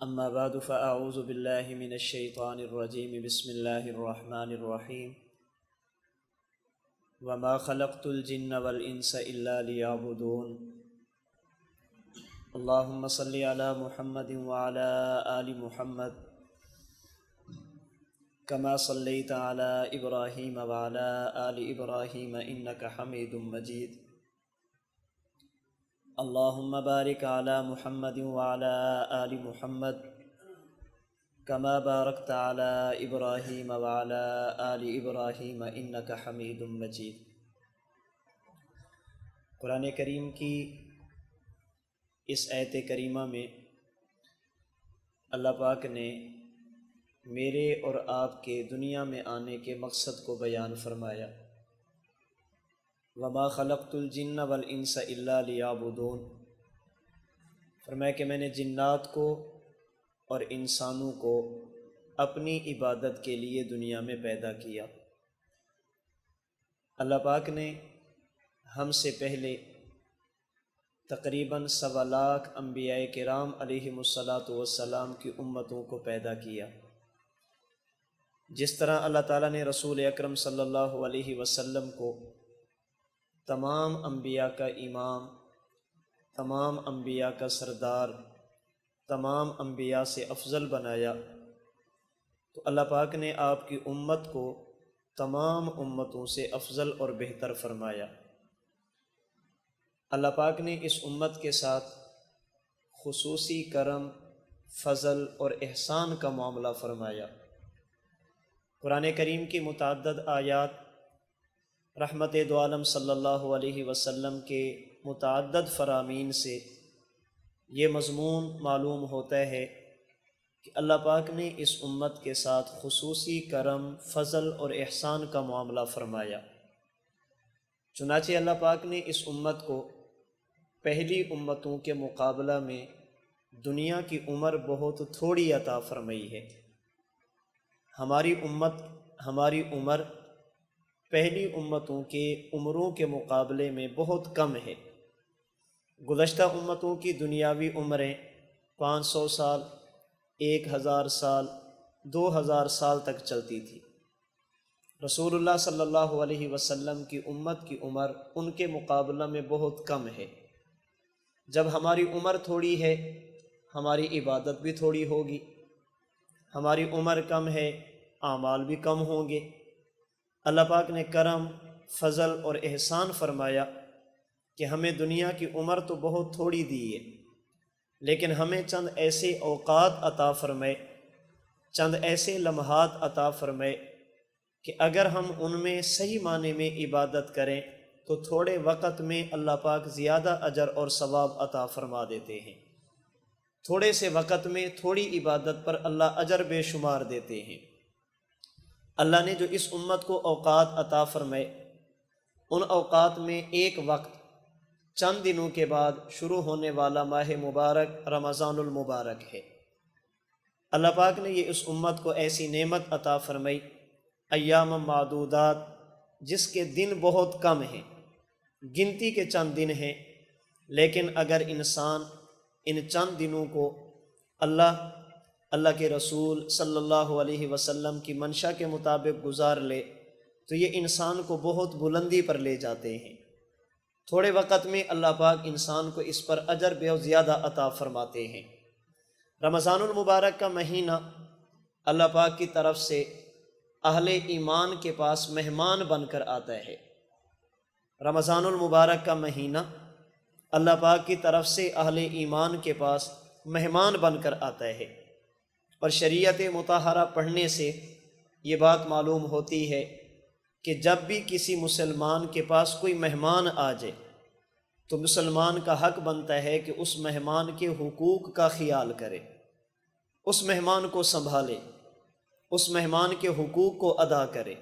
اما بعد فاعوذ باللہ من الشیطان الرجیم بسم اللہ الرحمن الرحیم وما خلقت الجن والانس الا لیعبدون اللہم صلی علی محمد وعلی آل محمد کما صلیت علی ابراہیم وعلی آل ابراہیم انک حمید مجید اللہم بارک علی محمد وعلی آل محمد کما بارکت علی ابراہیم وعلی آل ابراہیم انک حمید مجید۔ قرآن کریم کی اس آیت کریمہ میں اللہ پاک نے میرے اور آپ کے دنیا میں آنے کے مقصد کو بیان فرمایا۔ وما خلقت الجن والانس الا لیعبدون، فرمایا کہ میں نے جنات کو اور انسانوں کو اپنی عبادت کے لیے دنیا میں پیدا کیا۔ اللہ پاک نے ہم سے پہلے تقریباً 1.25 لاکھ انبیاء کرام علیہم الصلاۃ کی امتوں کو پیدا کیا۔ جس طرح اللہ تعالیٰ نے رسول اکرم صلی اللہ علیہ وسلم کو تمام انبیاء کا امام، تمام انبیاء کا سردار، تمام انبیاء سے افضل بنایا، تو اللہ پاک نے آپ کی امت کو تمام امتوں سے افضل اور بہتر فرمایا۔ اللہ پاک نے اس امت کے ساتھ خصوصی کرم، فضل اور احسان کا معاملہ فرمایا۔ قرآن کریم کی متعدد آیات رحمت دو عالم صلی اللہ علیہ وسلم کے متعدد فرامین سے یہ مضمون معلوم ہوتا ہے کہ اللہ پاک نے اس امت کے ساتھ خصوصی کرم، فضل اور احسان کا معاملہ فرمایا۔ چنانچہ اللہ پاک نے اس امت کو پہلی امتوں کے مقابلہ میں دنیا کی عمر بہت تھوڑی عطا فرمائی ہے۔ ہماری عمر پہلی امتوں کے عمروں کے مقابلے میں بہت کم ہے۔ گزشتہ امتوں کی دنیاوی عمریں 500 سال، 1000 سال، 2000 سال تک چلتی تھی۔ رسول اللہ صلی اللہ علیہ وسلم کی امت کی عمر ان کے مقابلہ میں بہت کم ہے۔ جب ہماری عمر تھوڑی ہے، ہماری عبادت بھی تھوڑی ہوگی، ہماری عمر کم ہے، اعمال بھی کم ہوں گے۔ اللہ پاک نے کرم، فضل اور احسان فرمایا کہ ہمیں دنیا کی عمر تو بہت تھوڑی دی ہے، لیکن ہمیں چند ایسے اوقات عطا فرمائے، چند ایسے لمحات عطا فرمائے کہ اگر ہم ان میں صحیح معنی میں عبادت کریں تو تھوڑے وقت میں اللہ پاک زیادہ اجر اور ثواب عطا فرما دیتے ہیں۔ تھوڑے سے وقت میں تھوڑی عبادت پر اللہ اجر بے شمار دیتے ہیں۔ اللہ نے جو اس امت کو اوقات عطا فرمائے، ان اوقات میں ایک وقت چند دنوں کے بعد شروع ہونے والا ماہ مبارک رمضان المبارک ہے۔ اللہ پاک نے یہ اس امت کو ایسی نعمت عطا فرمائی، ایام معدودات، جس کے دن بہت کم ہیں، گنتی کے چند دن ہیں، لیکن اگر انسان ان چند دنوں کو اللہ کے رسول صلی اللہ علیہ وسلم کی منشا کے مطابق گزار لے تو یہ انسان کو بہت بلندی پر لے جاتے ہیں۔ تھوڑے وقت میں اللہ پاک انسان کو اس پر اجر بہت زیادہ عطا فرماتے ہیں۔ رمضان المبارک کا مہینہ اللہ پاک کی طرف سے اہل ایمان کے پاس مہمان بن کر آتا ہے۔ رمضان المبارک کا مہینہ اللہ پاک کی طرف سے اہل ایمان کے پاس مہمان بن کر آتا ہے، اور شریعت مطہرہ پڑھنے سے یہ بات معلوم ہوتی ہے کہ جب بھی کسی مسلمان کے پاس کوئی مہمان آ جائے تو مسلمان کا حق بنتا ہے کہ اس مہمان کے حقوق کا خیال کرے، اس مہمان کو سنبھالے، اس مہمان کے حقوق کو ادا کرے۔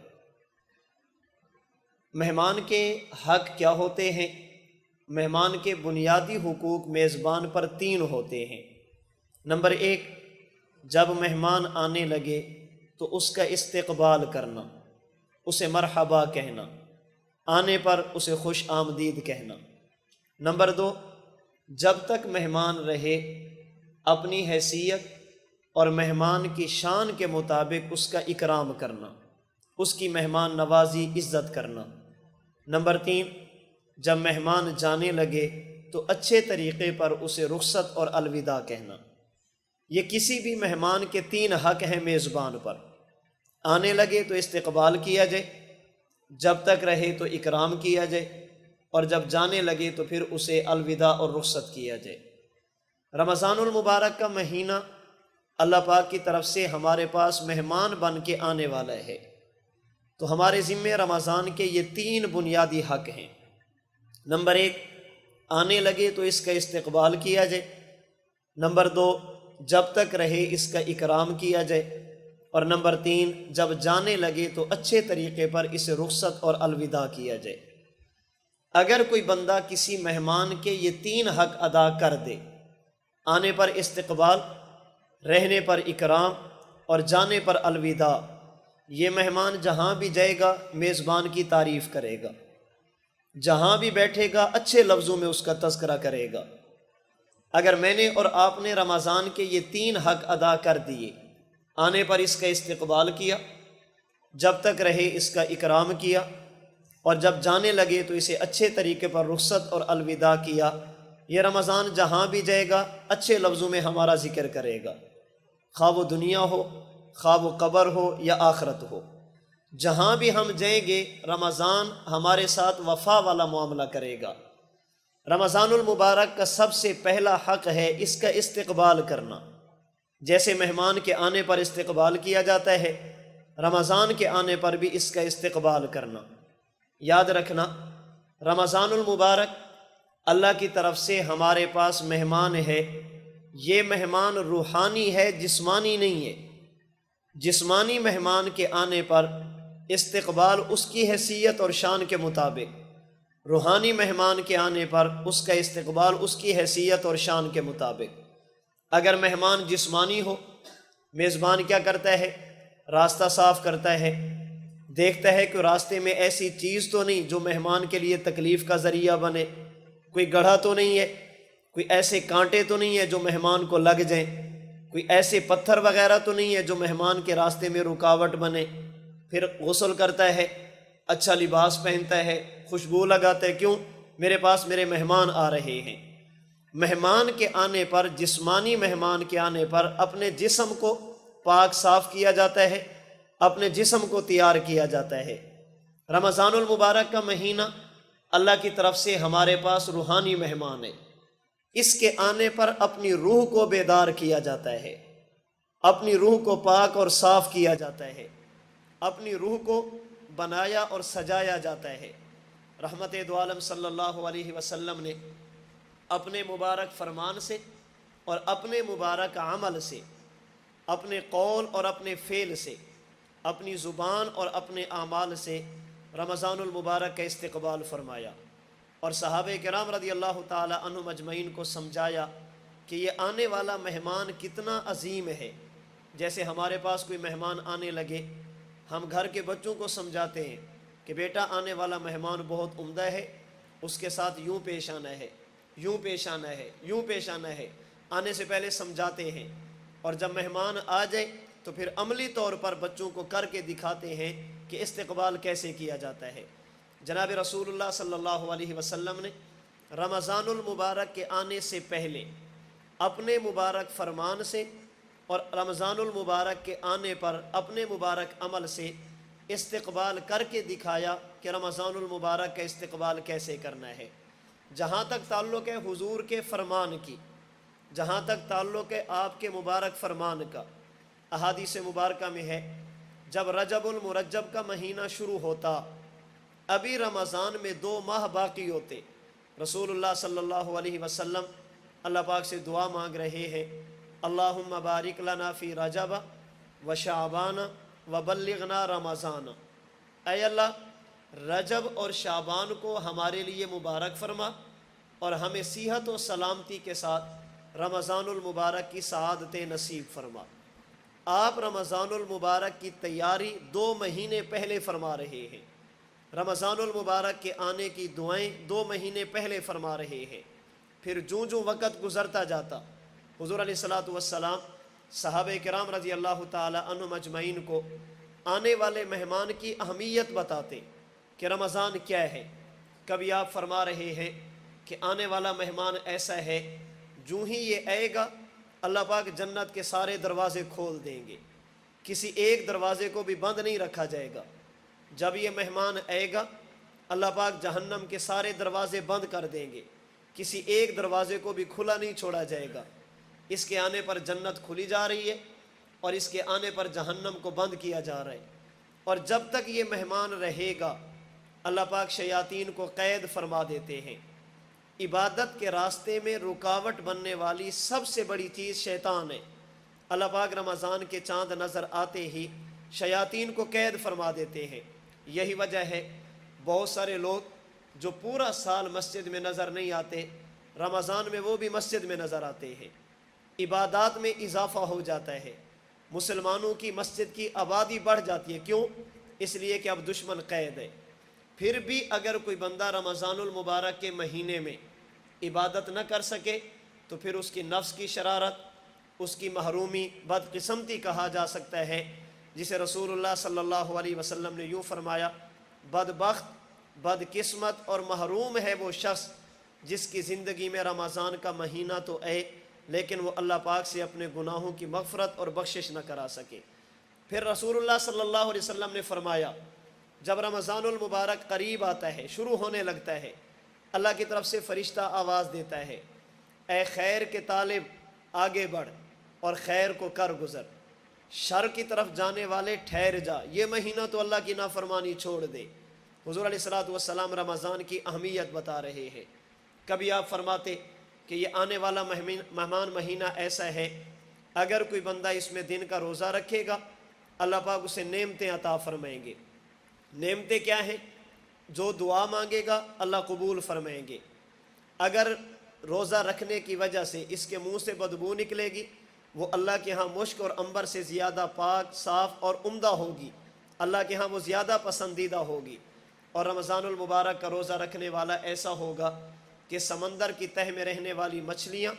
مہمان کے حق کیا ہوتے ہیں؟ مہمان کے بنیادی حقوق میزبان پر 3 ہوتے ہیں۔ نمبر 1، جب مہمان آنے لگے تو اس کا استقبال کرنا، اسے مرحبا کہنا، آنے پر اسے خوش آمدید کہنا۔ نمبر 2، جب تک مہمان رہے اپنی حیثیت اور مہمان کی شان کے مطابق اس کا اکرام کرنا، اس کی مہمان نوازی، عزت کرنا۔ نمبر 3، جب مہمان جانے لگے تو اچھے طریقے پر اسے رخصت اور الوداع کہنا۔ یہ کسی بھی مہمان کے 3 حق ہیں میزبان پر۔ آنے لگے تو استقبال کیا جائے، جب تک رہے تو اکرام کیا جائے، اور جب جانے لگے تو پھر اسے الوداع اور رخصت کیا جائے۔ رمضان المبارک کا مہینہ اللہ پاک کی طرف سے ہمارے پاس مہمان بن کے آنے والا ہے، تو ہمارے ذمے رمضان کے یہ 3 بنیادی حق ہیں۔ نمبر 1، آنے لگے تو اس کا استقبال کیا جائے۔ نمبر 2، جب تک رہے اس کا اکرام کیا جائے۔ اور نمبر 3، جب جانے لگے تو اچھے طریقے پر اسے رخصت اور الوداع کیا جائے۔ اگر کوئی بندہ کسی مہمان کے یہ 3 حق ادا کر دے، آنے پر استقبال، رہنے پر اکرام اور جانے پر الوداع، یہ مہمان جہاں بھی جائے گا میزبان کی تعریف کرے گا، جہاں بھی بیٹھے گا اچھے لفظوں میں اس کا تذکرہ کرے گا۔ اگر میں نے اور آپ نے رمضان کے یہ 3 حق ادا کر دیے، آنے پر اس کا استقبال کیا، جب تک رہے اس کا اکرام کیا، اور جب جانے لگے تو اسے اچھے طریقے پر رخصت اور الوداع کیا، یہ رمضان جہاں بھی جائے گا اچھے لفظوں میں ہمارا ذکر کرے گا، خواہ وہ دنیا ہو، خواہ وہ قبر ہو یا آخرت ہو، جہاں بھی ہم جائیں گے رمضان ہمارے ساتھ وفا والا معاملہ کرے گا۔ رمضان المبارک کا سب سے پہلا حق ہے اس کا استقبال کرنا۔ جیسے مہمان کے آنے پر استقبال کیا جاتا ہے، رمضان کے آنے پر بھی اس کا استقبال کرنا۔ یاد رکھنا، رمضان المبارک اللہ کی طرف سے ہمارے پاس مہمان ہے، یہ مہمان روحانی ہے، جسمانی نہیں ہے۔ جسمانی مہمان کے آنے پر استقبال اس کی حیثیت اور شان کے مطابق، روحانی مہمان کے آنے پر اس کا استقبال اس کی حیثیت اور شان کے مطابق۔ اگر مہمان جسمانی ہو، میزبان کیا کرتا ہے؟ راستہ صاف کرتا ہے، دیکھتا ہے کہ راستے میں ایسی چیز تو نہیں جو مہمان کے لیے تکلیف کا ذریعہ بنے، کوئی گڑھا تو نہیں ہے، کوئی ایسے کانٹے تو نہیں ہے جو مہمان کو لگ جائیں، کوئی ایسے پتھر وغیرہ تو نہیں ہے جو مہمان کے راستے میں رکاوٹ بنے۔ پھر غسل کرتا ہے، اچھا لباس پہنتا ہے، خوشبو لگاتا ہے، کیوں؟ میرے پاس میرے مہمان آ رہے ہیں۔ مہمان کے آنے پر، جسمانی مہمان کے آنے پر اپنے جسم کو پاک صاف کیا جاتا ہے، اپنے جسم کو تیار کیا جاتا ہے۔ رمضان المبارک کا مہینہ اللہ کی طرف سے ہمارے پاس روحانی مہمان ہے، اس کے آنے پر اپنی روح کو بیدار کیا جاتا ہے، اپنی روح کو پاک اور صاف کیا جاتا ہے، اپنی روح کو بنایا اور سجایا جاتا ہے۔ رحمت دو عالم صلی اللہ علیہ وسلم نے اپنے مبارک فرمان سے اور اپنے مبارک عمل سے، اپنے قول اور اپنے فعل سے، اپنی زبان اور اپنے اعمال سے رمضان المبارک کا استقبال فرمایا، اور صحابہ کرام رضی اللہ تعالی عنہم اجمعین کو سمجھایا کہ یہ آنے والا مہمان کتنا عظیم ہے۔ جیسے ہمارے پاس کوئی مہمان آنے لگے، ہم گھر کے بچوں کو سمجھاتے ہیں کہ بیٹا آنے والا مہمان بہت عمدہ ہے، اس کے ساتھ یوں پیش آنا ہے، یوں پیش آنا ہے، یوں پیش آنا ہے، آنے سے پہلے سمجھاتے ہیں، اور جب مہمان آ جائے تو پھر عملی طور پر بچوں کو کر کے دکھاتے ہیں کہ استقبال کیسے کیا جاتا ہے۔ جناب رسول اللہ صلی اللہ علیہ وسلم نے رمضان المبارک کے آنے سے پہلے اپنے مبارک فرمان سے اور رمضان المبارک کے آنے پر اپنے مبارک عمل سے استقبال کر کے دکھایا کہ رمضان المبارک کا استقبال کیسے کرنا ہے۔ جہاں تک تعلق ہے حضور کے فرمان کی، جہاں تک تعلق ہے آپ کے مبارک فرمان کا، احادیث مبارکہ میں ہے جب رجب المرجب کا مہینہ شروع ہوتا، ابھی رمضان میں 2 ماہ باقی ہوتے، رسول اللہ صلی اللہ علیہ وسلم اللہ پاک سے دعا مانگ رہے ہیں، اللہم بارک لنا فی رجب و شعبان و بلغنا رمضان، اے اللہ رجب اور شعبان کو ہمارے لیے مبارک فرما اور ہمیں صحت و سلامتی کے ساتھ رمضان المبارک کی سعادتیں نصیب فرما۔ آپ رمضان المبارک کی تیاری 2 مہینے پہلے فرما رہے ہیں، رمضان المبارک کے آنے کی دعائیں 2 مہینے پہلے فرما رہے ہیں۔ پھر جوں جوں وقت گزرتا جاتا، حضور علیہ الصلوۃ والسلام صحابہ کرام رضی اللہ تعالی عنہم اجمعین کو آنے والے مہمان کی اہمیت بتاتے کہ رمضان کیا ہے۔ کبھی آپ فرما رہے ہیں کہ آنے والا مہمان ایسا ہے، جو ہی یہ آئے گا اللہ پاک جنت کے سارے دروازے کھول دیں گے، کسی ایک دروازے کو بھی بند نہیں رکھا جائے گا۔ جب یہ مہمان آئے گا اللہ پاک جہنم کے سارے دروازے بند کر دیں گے، کسی ایک دروازے کو بھی کھلا نہیں چھوڑا جائے گا۔ اس کے آنے پر جنت کھلی جا رہی ہے اور اس کے آنے پر جہنم کو بند کیا جا رہا ہے، اور جب تک یہ مہمان رہے گا اللہ پاک شیاطین کو قید فرما دیتے ہیں۔ عبادت کے راستے میں رکاوٹ بننے والی سب سے بڑی چیز شیطان ہے۔ اللہ پاک رمضان کے چاند نظر آتے ہی شیاطین کو قید فرما دیتے ہیں۔ یہی وجہ ہے بہت سارے لوگ جو پورا سال مسجد میں نظر نہیں آتے، رمضان میں وہ بھی مسجد میں نظر آتے ہیں۔ عبادات میں اضافہ ہو جاتا ہے، مسلمانوں کی مسجد کی آبادی بڑھ جاتی ہے۔ کیوں؟ اس لیے کہ اب دشمن قید ہے۔ پھر بھی اگر کوئی بندہ رمضان المبارک کے مہینے میں عبادت نہ کر سکے تو پھر اس کی نفس کی شرارت، اس کی محرومی، بدقسمتی کہا جا سکتا ہے، جسے رسول اللہ صلی اللہ علیہ وسلم نے یوں فرمایا: بدبخت، بدقسمت اور محروم ہے وہ شخص جس کی زندگی میں رمضان کا مہینہ تو آئے لیکن وہ اللہ پاک سے اپنے گناہوں کی مغفرت اور بخشش نہ کرا سکے۔ پھر رسول اللہ صلی اللہ علیہ وسلم نے فرمایا جب رمضان المبارک قریب آتا ہے، شروع ہونے لگتا ہے، اللہ کی طرف سے فرشتہ آواز دیتا ہے: اے خیر کے طالب آگے بڑھ اور خیر کو کر گزر، شر کی طرف جانے والے ٹھہر جا، یہ مہینہ تو اللہ کی نافرمانی چھوڑ دے۔ حضور علیہ الصلوۃ والسلام رمضان کی اہمیت بتا رہے ہیں۔ کبھی آپ فرماتے کہ یہ آنے والا مہمان مہینہ ایسا ہے، اگر کوئی بندہ اس میں دن کا روزہ رکھے گا اللہ پاک اسے نعمتیں عطا فرمائیں گے۔ نعمتیں کیا ہیں؟ جو دعا مانگے گا اللہ قبول فرمائیں گے۔ اگر روزہ رکھنے کی وجہ سے اس کے منہ سے بدبو نکلے گی، وہ اللہ کے ہاں مشک اور عنبر سے زیادہ پاک، صاف اور عمدہ ہوگی، اللہ کے ہاں وہ زیادہ پسندیدہ ہوگی۔ اور رمضان المبارک کا روزہ رکھنے والا ایسا ہوگا کہ سمندر کی تہ میں رہنے والی مچھلیاں،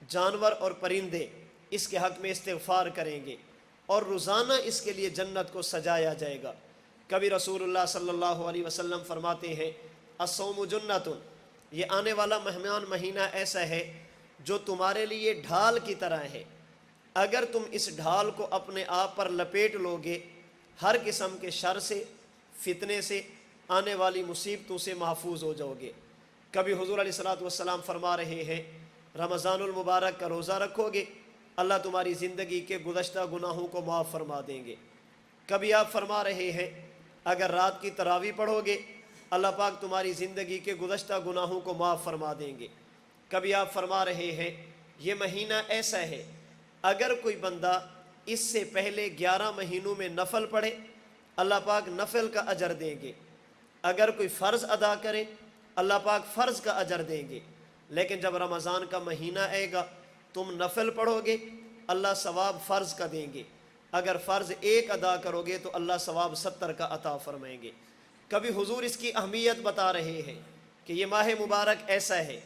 جانور اور پرندے اس کے حق میں استغفار کریں گے، اور روزانہ اس کے لیے جنت کو سجایا جائے گا۔ کبھی رسول اللہ صلی اللہ علیہ وسلم فرماتے ہیں: الصوم جنۃ، یہ آنے والا مہمان مہینہ ایسا ہے جو تمہارے لیے ڈھال کی طرح ہے، اگر تم اس ڈھال کو اپنے آپ پر لپیٹ لوگے ہر قسم کے شر سے، فتنے سے، آنے والی مصیبتوں سے محفوظ ہو جاؤ گے۔ کبھی حضور علیہ الصلوۃ والسلام فرما رہے ہیں رمضان المبارک کا روزہ رکھو گے اللہ تمہاری زندگی کے گزشتہ گناہوں کو معاف فرما دیں گے۔ کبھی آپ فرما رہے ہیں اگر رات کی تراویح پڑھو گے اللہ پاک تمہاری زندگی کے گزشتہ گناہوں کو معاف فرما دیں گے۔ کبھی آپ فرما رہے ہیں یہ مہینہ ایسا ہے اگر کوئی بندہ اس سے پہلے 11 مہینوں میں نفل پڑھے اللہ پاک نفل کا اجر دیں گے، اگر کوئی فرض ادا کرے اللہ پاک فرض کا اجر دیں گے۔ لیکن جب رمضان کا مہینہ آئے گا تم نفل پڑھو گے اللہ ثواب فرض کا دیں گے، اگر فرض ایک ادا کرو گے تو اللہ ثواب 70 کا عطا فرمائیں گے۔ کبھی حضور اس کی اہمیت بتا رہے ہیں کہ یہ ماہ مبارک ایسا ہے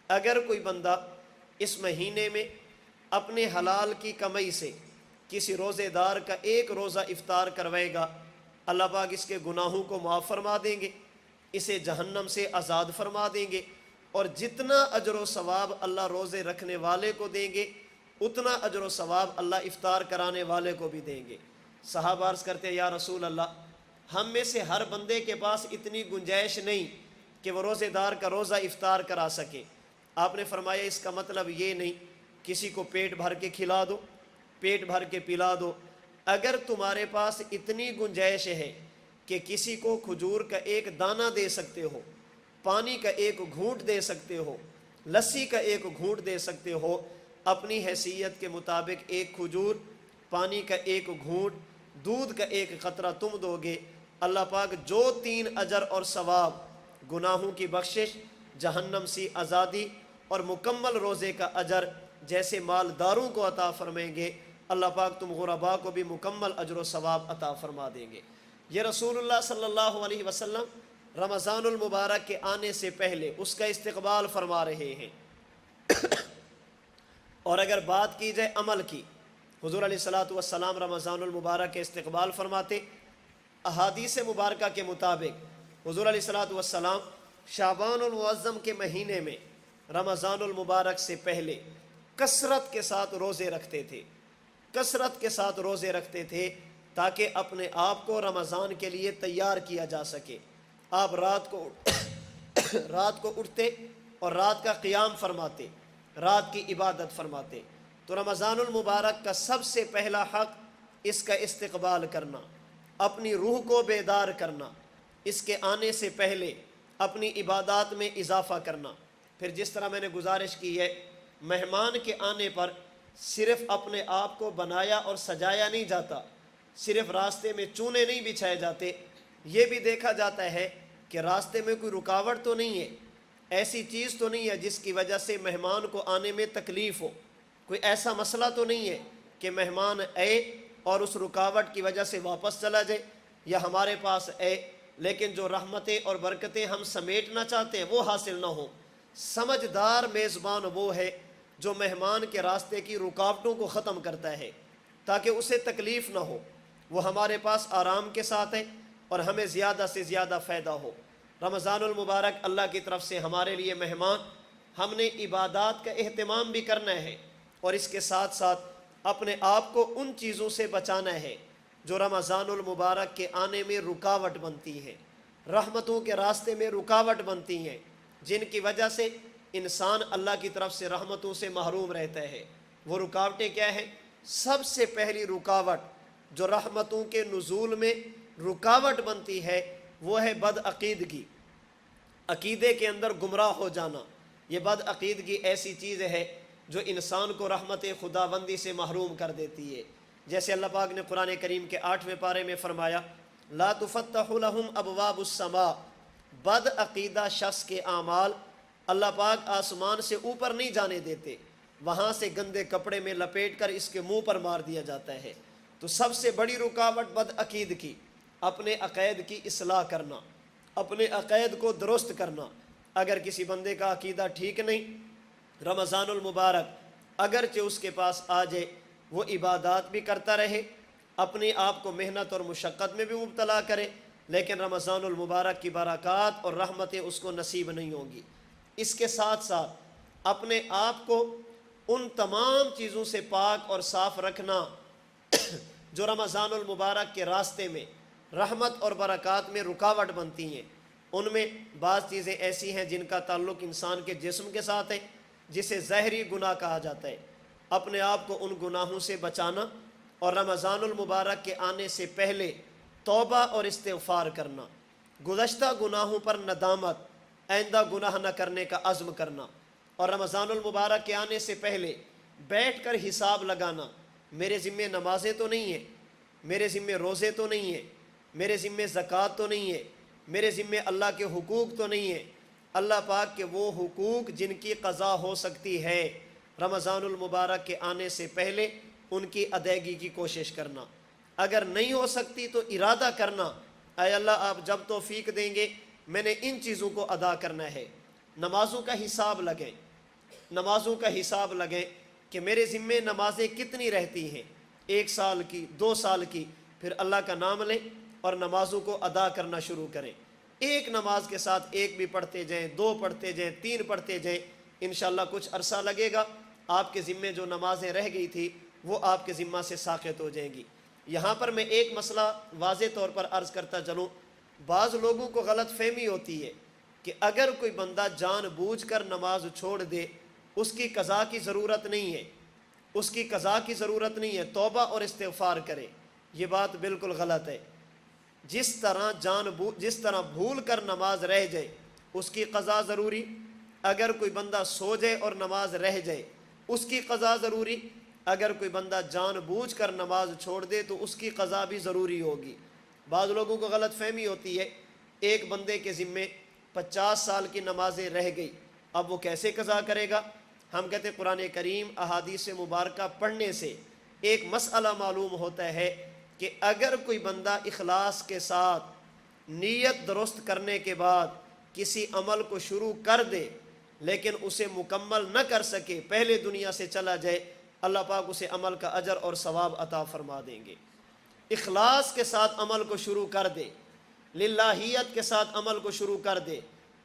اگر کوئی بندہ اس مہینے میں اپنے حلال کی کمائی سے کسی روزے دار کا ایک روزہ افطار کروائے گا اللہ پاک اس کے گناہوں کو معاف فرما دیں گے، اسے جہنم سے آزاد فرما دیں گے، اور جتنا اجر و ثواب اللہ روزے رکھنے والے کو دیں گے اتنا اجر و ثواب اللہ افطار کرانے والے کو بھی دیں گے۔ صحابہ عرض کرتے ہیں یا رسول اللہ ہم میں سے ہر بندے کے پاس اتنی گنجائش نہیں کہ وہ روزے دار کا روزہ افطار کرا سکے۔ آپ نے فرمایا اس کا مطلب یہ نہیں کسی کو پیٹ بھر کے کھلا دو، پیٹ بھر کے پلا دو، اگر تمہارے پاس اتنی گنجائش ہے کہ کسی کو کھجور کا ایک دانہ دے سکتے ہو، پانی کا ایک گھونٹ دے سکتے ہو، لسی کا ایک گھونٹ دے سکتے ہو، اپنی حیثیت کے مطابق ایک کھجور، پانی کا ایک گھونٹ، دودھ کا ایک قطرہ تم دو گے اللہ پاک جو 3 اجر اور ثواب، گناہوں کی بخشش، جہنم سے آزادی اور مکمل روزے کا اجر جیسے مالداروں کو عطا فرمائیں گے اللہ پاک تم غرباء کو بھی مکمل اجر و ثواب عطا فرما دیں گے۔ یہ رسول اللہ صلی اللہ علیہ وسلم رمضان المبارک کے آنے سے پہلے اس کا استقبال فرما رہے ہیں۔ اور اگر بات کی جائے عمل کی، حضور علیہ الصلوۃ والسلام رمضان المبارک کے استقبال فرماتے۔ احادیث مبارکہ کے مطابق حضور علیہ الصلوۃ والسلام شعبان المعظم کے مہینے میں رمضان المبارک سے پہلے کثرت کے ساتھ روزے رکھتے تھے، کثرت کے ساتھ روزے رکھتے تھے تاکہ اپنے آپ کو رمضان کے لیے تیار کیا جا سکے۔ آپ رات کو اٹھتے اور رات کا قیام فرماتے، رات کی عبادت فرماتے۔ تو رمضان المبارک کا سب سے پہلا حق اس کا استقبال کرنا، اپنی روح کو بیدار کرنا، اس کے آنے سے پہلے اپنی عبادات میں اضافہ کرنا۔ پھر جس طرح میں نے گزارش کی ہے، مہمان کے آنے پر صرف اپنے آپ کو بنایا اور سجایا نہیں جاتا، صرف راستے میں چونے نہیں بچھائے جاتے، یہ بھی دیکھا جاتا ہے کہ راستے میں کوئی رکاوٹ تو نہیں ہے، ایسی چیز تو نہیں ہے جس کی وجہ سے مہمان کو آنے میں تکلیف ہو، کوئی ایسا مسئلہ تو نہیں ہے کہ مہمان آئے اور اس رکاوٹ کی وجہ سے واپس چلا جائے یا ہمارے پاس آئے لیکن جو رحمتیں اور برکتیں ہم سمیٹنا چاہتے ہیں وہ حاصل نہ ہوں۔ سمجھدار میزبان وہ ہے جو مہمان کے راستے کی رکاوٹوں کو ختم کرتا ہے تاکہ اسے تکلیف نہ ہو، وہ ہمارے پاس آرام کے ساتھ ہے اور ہمیں زیادہ سے زیادہ فائدہ ہو۔ رمضان المبارک اللہ کی طرف سے ہمارے لیے مہمان، ہم نے عبادات کا اہتمام بھی کرنا ہے اور اس کے ساتھ ساتھ اپنے آپ کو ان چیزوں سے بچانا ہے جو رمضان المبارک کے آنے میں رکاوٹ بنتی ہے، رحمتوں کے راستے میں رکاوٹ بنتی ہیں، جن کی وجہ سے انسان اللہ کی طرف سے رحمتوں سے محروم رہتا ہے۔ وہ رکاوٹیں کیا ہیں؟ سب سے پہلی رکاوٹ جو رحمتوں کے نزول میں رکاوٹ بنتی ہے وہ ہے بدعقیدگی، عقیدے کے اندر گمراہ ہو جانا۔ یہ بدعقیدگی ایسی چیز ہے جو انسان کو رحمت خداوندی سے محروم کر دیتی ہے۔ جیسے اللہ پاک نے قرآن کریم کے 8ویں پارے میں فرمایا، لا تفتح لہم ابواب السماء، بدعقیدہ شخص کے اعمال اللہ پاک آسمان سے اوپر نہیں جانے دیتے، وہاں سے گندے کپڑے میں لپیٹ کر اس کے منہ پر مار دیا جاتا ہے۔ تو سب سے بڑی رکاوٹ بدعقید کی، اپنے عقائد کی اصلاح کرنا، اپنے عقائد کو درست کرنا۔ اگر کسی بندے کا عقیدہ ٹھیک نہیں، رمضان المبارک اگرچہ اس کے پاس آ جائے، وہ عبادات بھی کرتا رہے، اپنے آپ کو محنت اور مشقت میں بھی مبتلا کرے، لیکن رمضان المبارک کی برکات اور رحمتیں اس کو نصیب نہیں ہوں گی۔ اس کے ساتھ ساتھ اپنے آپ کو ان تمام چیزوں سے پاک اور صاف رکھنا جو رمضان المبارک کے راستے میں رحمت اور برکات میں رکاوٹ بنتی ہیں۔ ان میں بعض چیزیں ایسی ہیں جن کا تعلق انسان کے جسم کے ساتھ ہے، جسے ظاہری گناہ کہا جاتا ہے۔ اپنے آپ کو ان گناہوں سے بچانا اور رمضان المبارک کے آنے سے پہلے توبہ اور استغفار کرنا، گزشتہ گناہوں پر ندامت، آئندہ گناہ نہ کرنے کا عزم کرنا، اور رمضان المبارک کے آنے سے پہلے بیٹھ کر حساب لگانا، میرے ذمے نمازیں تو نہیں ہیں، میرے ذمے روزے تو نہیں ہیں، میرے ذمے زکوٰۃ تو نہیں ہے، میرے ذمے اللہ کے حقوق تو نہیں ہیں۔ اللہ پاک کے وہ حقوق جن کی قضا ہو سکتی ہے، رمضان المبارک کے آنے سے پہلے ان کی ادائیگی کی کوشش کرنا۔ اگر نہیں ہو سکتی تو ارادہ کرنا، اے اللہ آپ جب توفیق دیں گے میں نے ان چیزوں کو ادا کرنا ہے۔ نمازوں کا حساب لگیں، نمازوں کا حساب لگیں کہ میرے ذمے نمازیں کتنی رہتی ہیں، 1 سال کی، 2 سال کی، پھر اللہ کا نام لیں اور نمازوں کو ادا کرنا شروع کریں۔ ایک نماز کے ساتھ ایک بھی پڑھتے جائیں، 2 پڑھتے جائیں، 3 پڑھتے جائیں، انشاءاللہ کچھ عرصہ لگے گا، آپ کے ذمے جو نمازیں رہ گئی تھی وہ آپ کے ذمہ سے ساقط ہو جائیں گی۔ یہاں پر میں ایک مسئلہ واضح طور پر عرض کرتا چلوں، بعض لوگوں کو غلط فہمی ہوتی ہے کہ اگر کوئی بندہ جان بوجھ کر نماز چھوڑ دے اس کی قضا کی ضرورت نہیں ہے، اس کی قضا کی ضرورت نہیں ہے، توبہ اور استغفار کرے۔ یہ بات بالکل غلط ہے۔ جس طرح بھول کر نماز رہ جائے اس کی قضا ضروری، اگر کوئی بندہ سو جائے اور نماز رہ جائے اس کی قضا ضروری، اگر کوئی بندہ جان بوجھ کر نماز چھوڑ دے تو اس کی قضا بھی ضروری ہوگی۔ بعض لوگوں کو غلط فہمی ہوتی ہے، ایک بندے کے ذمے 50 سال کی نمازیں رہ گئی، اب وہ کیسے قضا کرے گا؟ ہم کہتے ہیں قرآن کریم احادیث مبارکہ پڑھنے سے ایک مسئلہ معلوم ہوتا ہے کہ اگر کوئی بندہ اخلاص کے ساتھ نیت درست کرنے کے بعد کسی عمل کو شروع کر دے لیکن اسے مکمل نہ کر سکے، پہلے دنیا سے چلا جائے، اللہ پاک اسے عمل کا اجر اور ثواب عطا فرما دیں گے۔ اخلاص کے ساتھ عمل کو شروع کر دے، للہیت کے ساتھ عمل کو شروع کر دے۔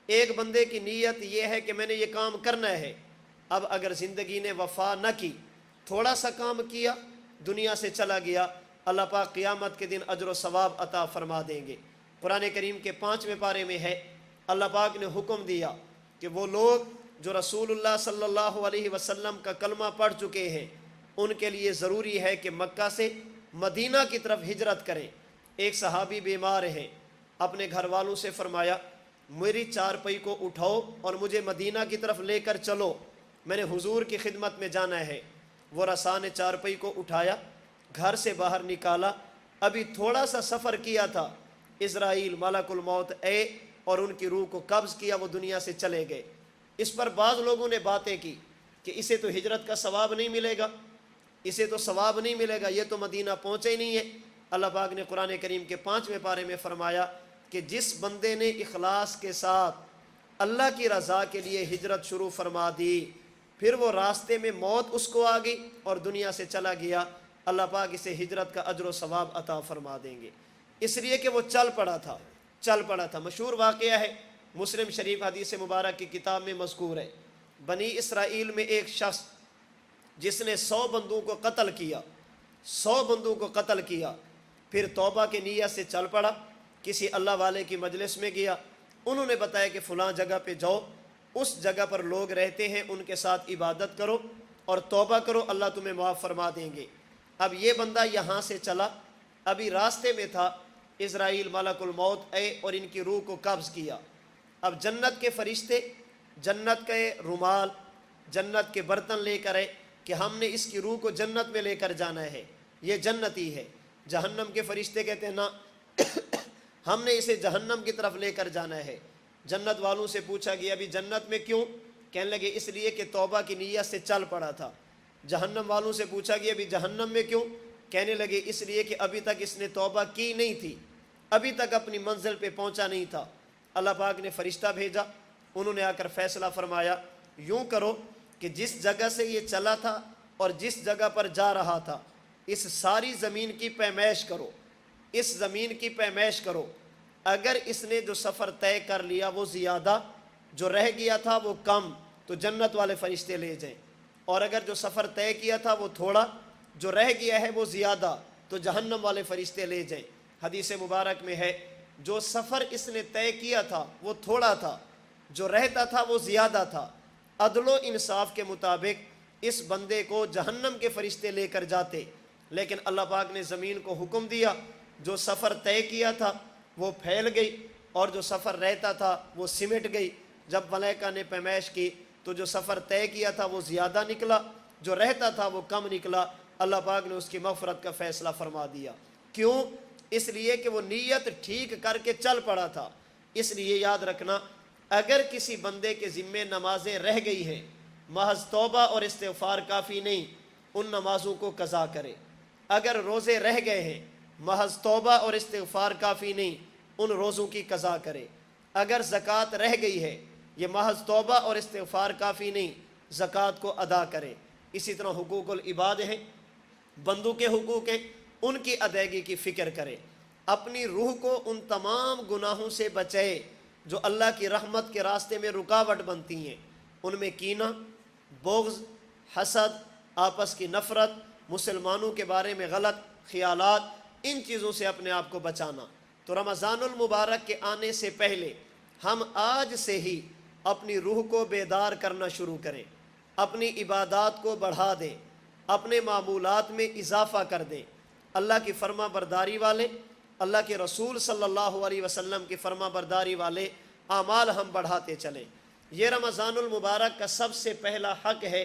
ایک بندے کی نیت یہ ہے کہ میں نے یہ کام کرنا ہے، اب اگر زندگی نے وفا نہ کی، تھوڑا سا کام کیا، دنیا سے چلا گیا، اللہ پاک قیامت کے دن اجر و ثواب عطا فرما دیں گے۔ قرآن کریم کے 5ویں پارے میں ہے، اللہ پاک نے حکم دیا کہ وہ لوگ جو رسول اللہ صلی اللہ علیہ وسلم کا کلمہ پڑھ چکے ہیں، ان کے لیے ضروری ہے کہ مکہ سے مدینہ کی طرف ہجرت کریں۔ ایک صحابی بیمار ہیں، اپنے گھر والوں سے فرمایا میری چارپائی کو اٹھاؤ اور مجھے مدینہ کی طرف لے کر چلو، میں نے حضور کی خدمت میں جانا ہے۔ وہ رسا نے چارپائی کو اٹھایا، گھر سے باہر نکالا، ابھی تھوڑا سا سفر کیا تھا، اسرائیل ملک الموت آئے اور ان کی روح کو قبض کیا، وہ دنیا سے چلے گئے۔ اس پر بعض لوگوں نے باتیں کی کہ اسے تو ہجرت کا ثواب نہیں ملے گا، اسے تو ثواب نہیں ملے گا، یہ تو مدینہ پہنچے ہی نہیں ہے۔ اللہ پاک نے قرآن کریم کے 5ویں پارے میں فرمایا کہ جس بندے نے اخلاص کے ساتھ اللہ کی رضا کے لیے ہجرت شروع فرما دی، پھر وہ راستے میں موت اس کو آ گئی اور دنیا سے چلا گیا، اللہ پاک اسے ہجرت کا اجر و ثواب عطا فرما دیں گے، اس لیے کہ وہ چل پڑا تھا۔ مشہور واقعہ ہے، مسلم شریف حدیث مبارک کی کتاب میں مذکور ہے، بنی اسرائیل میں ایک شخص جس نے 100 بندوں کو قتل کیا، پھر توبہ کی نیت سے چل پڑا، کسی اللہ والے کی مجلس میں گیا، انہوں نے بتایا کہ فلاں جگہ پہ جاؤ، اس جگہ پر لوگ رہتے ہیں، ان کے ساتھ عبادت کرو اور توبہ کرو، اللہ تمہیں معاف فرما دیں گے۔ اب یہ بندہ یہاں سے چلا، ابھی راستے میں تھا، اسرائیل ملک الموت آئے اور ان کی روح کو قبض کیا۔ اب جنت کے فرشتے جنت کے رومال، جنت کے برتن لے کر آئے کہ ہم نے اس کی روح کو جنت میں لے کر جانا ہے، یہ جنتی ہے۔ جہنم کے فرشتے کہتے ہیں نا، ہم نے اسے جہنم کی طرف لے کر جانا ہے۔ جنت والوں سے پوچھا گیا ابھی جنت میں کیوں؟ کہنے لگے اس لیے کہ توبہ کی نیت سے چل پڑا تھا۔ جہنم والوں سے پوچھا گیا ابھی جہنم میں کیوں؟ کہنے لگے اس لیے کہ ابھی تک اس نے توبہ کی نہیں تھی، ابھی تک اپنی منزل پہ پہنچا نہیں تھا۔ اللہ پاک نے فرشتہ بھیجا، انہوں نے آ کر فیصلہ فرمایا یوں کرو کہ جس جگہ سے یہ چلا تھا اور جس جگہ پر جا رہا تھا، اس ساری زمین کی پیمائش کرو، اس زمین کی پیمائش کرو، اگر اس نے جو سفر طے کر لیا وہ زیادہ، جو رہ گیا تھا وہ کم، تو جنت والے فرشتے لے جائیں، اور اگر جو سفر طے کیا تھا وہ تھوڑا، جو رہ گیا ہے وہ زیادہ، تو جہنم والے فرشتے لے جائیں۔ حدیث مبارک میں ہے جو سفر اس نے طے کیا تھا وہ تھوڑا تھا، جو رہتا تھا وہ زیادہ تھا، عدل و انصاف کے مطابق اس بندے کو جہنم کے فرشتے لے کر جاتے، لیکن اللہ پاک نے زمین کو حکم دیا جو سفر طے کیا تھا وہ پھیل گئی اور جو سفر رہتا تھا وہ سمٹ گئی۔ جب ملائکہ نے پیمائش کی تو جو سفر طے کیا تھا وہ زیادہ نکلا، جو رہتا تھا وہ کم نکلا۔ اللہ پاک نے اس کی مغفرت کا فیصلہ فرما دیا۔ کیوں؟ اس لیے کہ وہ نیت ٹھیک کر کے چل پڑا تھا۔ اس لیے یاد رکھنا، اگر کسی بندے کے ذمے نمازیں رہ گئی ہیں، محض توبہ اور استغفار کافی نہیں، ان نمازوں کو قضا کرے۔ اگر روزے رہ گئے ہیں، محض توبہ اور استغفار کافی نہیں، ان روزوں کی قضا کرے۔ اگر زکوٰۃ رہ گئی ہے، یہ محض توبہ اور استغفار کافی نہیں، زکوٰۃ کو ادا کرے۔ اسی طرح حقوق العباد ہیں، بندوں کے حقوق ہیں، ان کی ادائیگی کی فکر کرے، اپنی روح کو ان تمام گناہوں سے بچائے جو اللہ کی رحمت کے راستے میں رکاوٹ بنتی ہیں، ان میں کینہ، بغض، حسد، آپس کی نفرت، مسلمانوں کے بارے میں غلط خیالات، ان چیزوں سے اپنے آپ کو بچانا۔ تو رمضان المبارک کے آنے سے پہلے ہم آج سے ہی اپنی روح کو بیدار کرنا شروع کریں، اپنی عبادات کو بڑھا دیں، اپنے معمولات میں اضافہ کر دیں، اللہ کی فرما برداری والے، اللہ کے رسول صلی اللہ علیہ وسلم کی فرما برداری والے اعمال ہم بڑھاتے چلیں۔ یہ رمضان المبارک کا سب سے پہلا حق ہے،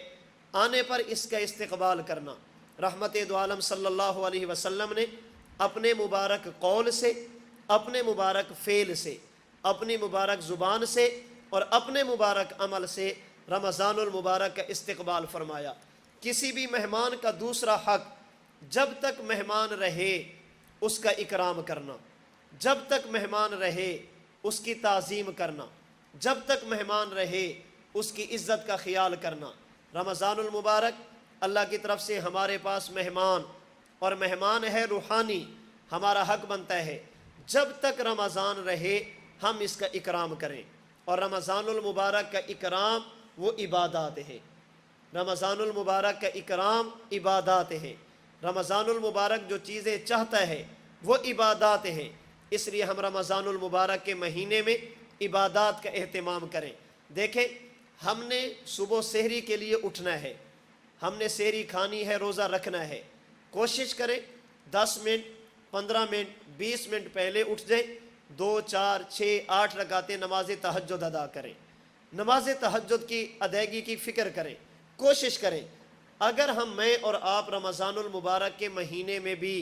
آنے پر اس کا استقبال کرنا۔ رحمت دو عالم صلی اللہ علیہ وسلم نے اپنے مبارک قول سے، اپنے مبارک فعل سے، اپنی مبارک زبان سے اور اپنے مبارک عمل سے رمضان المبارک کا استقبال فرمایا۔ کسی بھی مہمان کا دوسرا حق، جب تک مہمان رہے اس کا اکرام کرنا، جب تک مہمان رہے اس کی تعظیم کرنا، جب تک مہمان رہے اس کی عزت کا خیال کرنا۔ رمضان المبارک اللہ کی طرف سے ہمارے پاس مہمان، اور مہمان ہے روحانی، ہمارا حق بنتا ہے جب تک رمضان رہے ہم اس کا اکرام کریں۔ اور رمضان المبارک کا اکرام وہ عبادات ہے، رمضان المبارک کا اکرام عبادات ہے۔ رمضان المبارک جو چیزیں چاہتا ہے وہ عبادات ہیں، اس لیے ہم رمضان المبارک کے مہینے میں عبادات کا اہتمام کریں۔ دیکھیں، ہم نے صبح سحری کے لیے اٹھنا ہے، ہم نے سحری کھانی ہے، روزہ رکھنا ہے، کوشش کریں 10 منٹ 15 منٹ 20 منٹ پہلے اٹھ جائیں، 2 4 6 8 رکعتیں نماز تہجد ادا کریں، نماز تہجد کی ادائیگی کی فکر کریں، کوشش کریں۔ اگر میں اور آپ رمضان المبارک کے مہینے میں بھی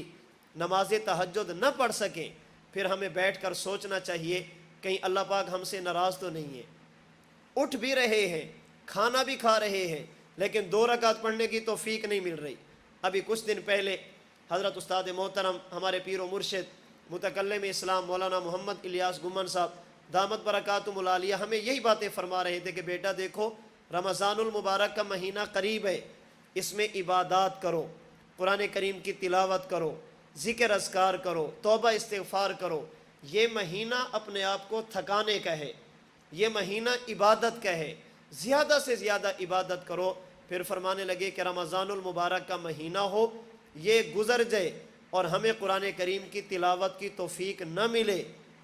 نماز تہجد نہ پڑھ سکیں، پھر ہمیں بیٹھ کر سوچنا چاہیے کہیں اللہ پاک ہم سے ناراض تو نہیں ہے۔ اٹھ بھی رہے ہیں، کھانا بھی کھا رہے ہیں، لیکن 2 رکعت پڑھنے کی توفیق نہیں مل رہی۔ ابھی کچھ دن پہلے حضرت استاد محترم ہمارے پیر و مرشد متکلم اسلام مولانا محمد الیاس گمن صاحب دامت برکاتہم العالیہ ہمیں یہی باتیں فرما رہے تھے کہ بیٹا دیکھو، رمضان المبارک کا مہینہ قریب ہے، اس میں عبادات کرو، قرآن کریم کی تلاوت کرو، ذکر اذکار کرو، توبہ استغفار کرو۔ یہ مہینہ اپنے آپ کو تھکانے کا ہے، یہ مہینہ عبادت کا ہے، زیادہ سے زیادہ عبادت کرو۔ پھر فرمانے لگے کہ رمضان المبارک کا مہینہ ہو، یہ گزر جائے اور ہمیں قرآن کریم کی تلاوت کی توفیق نہ ملے،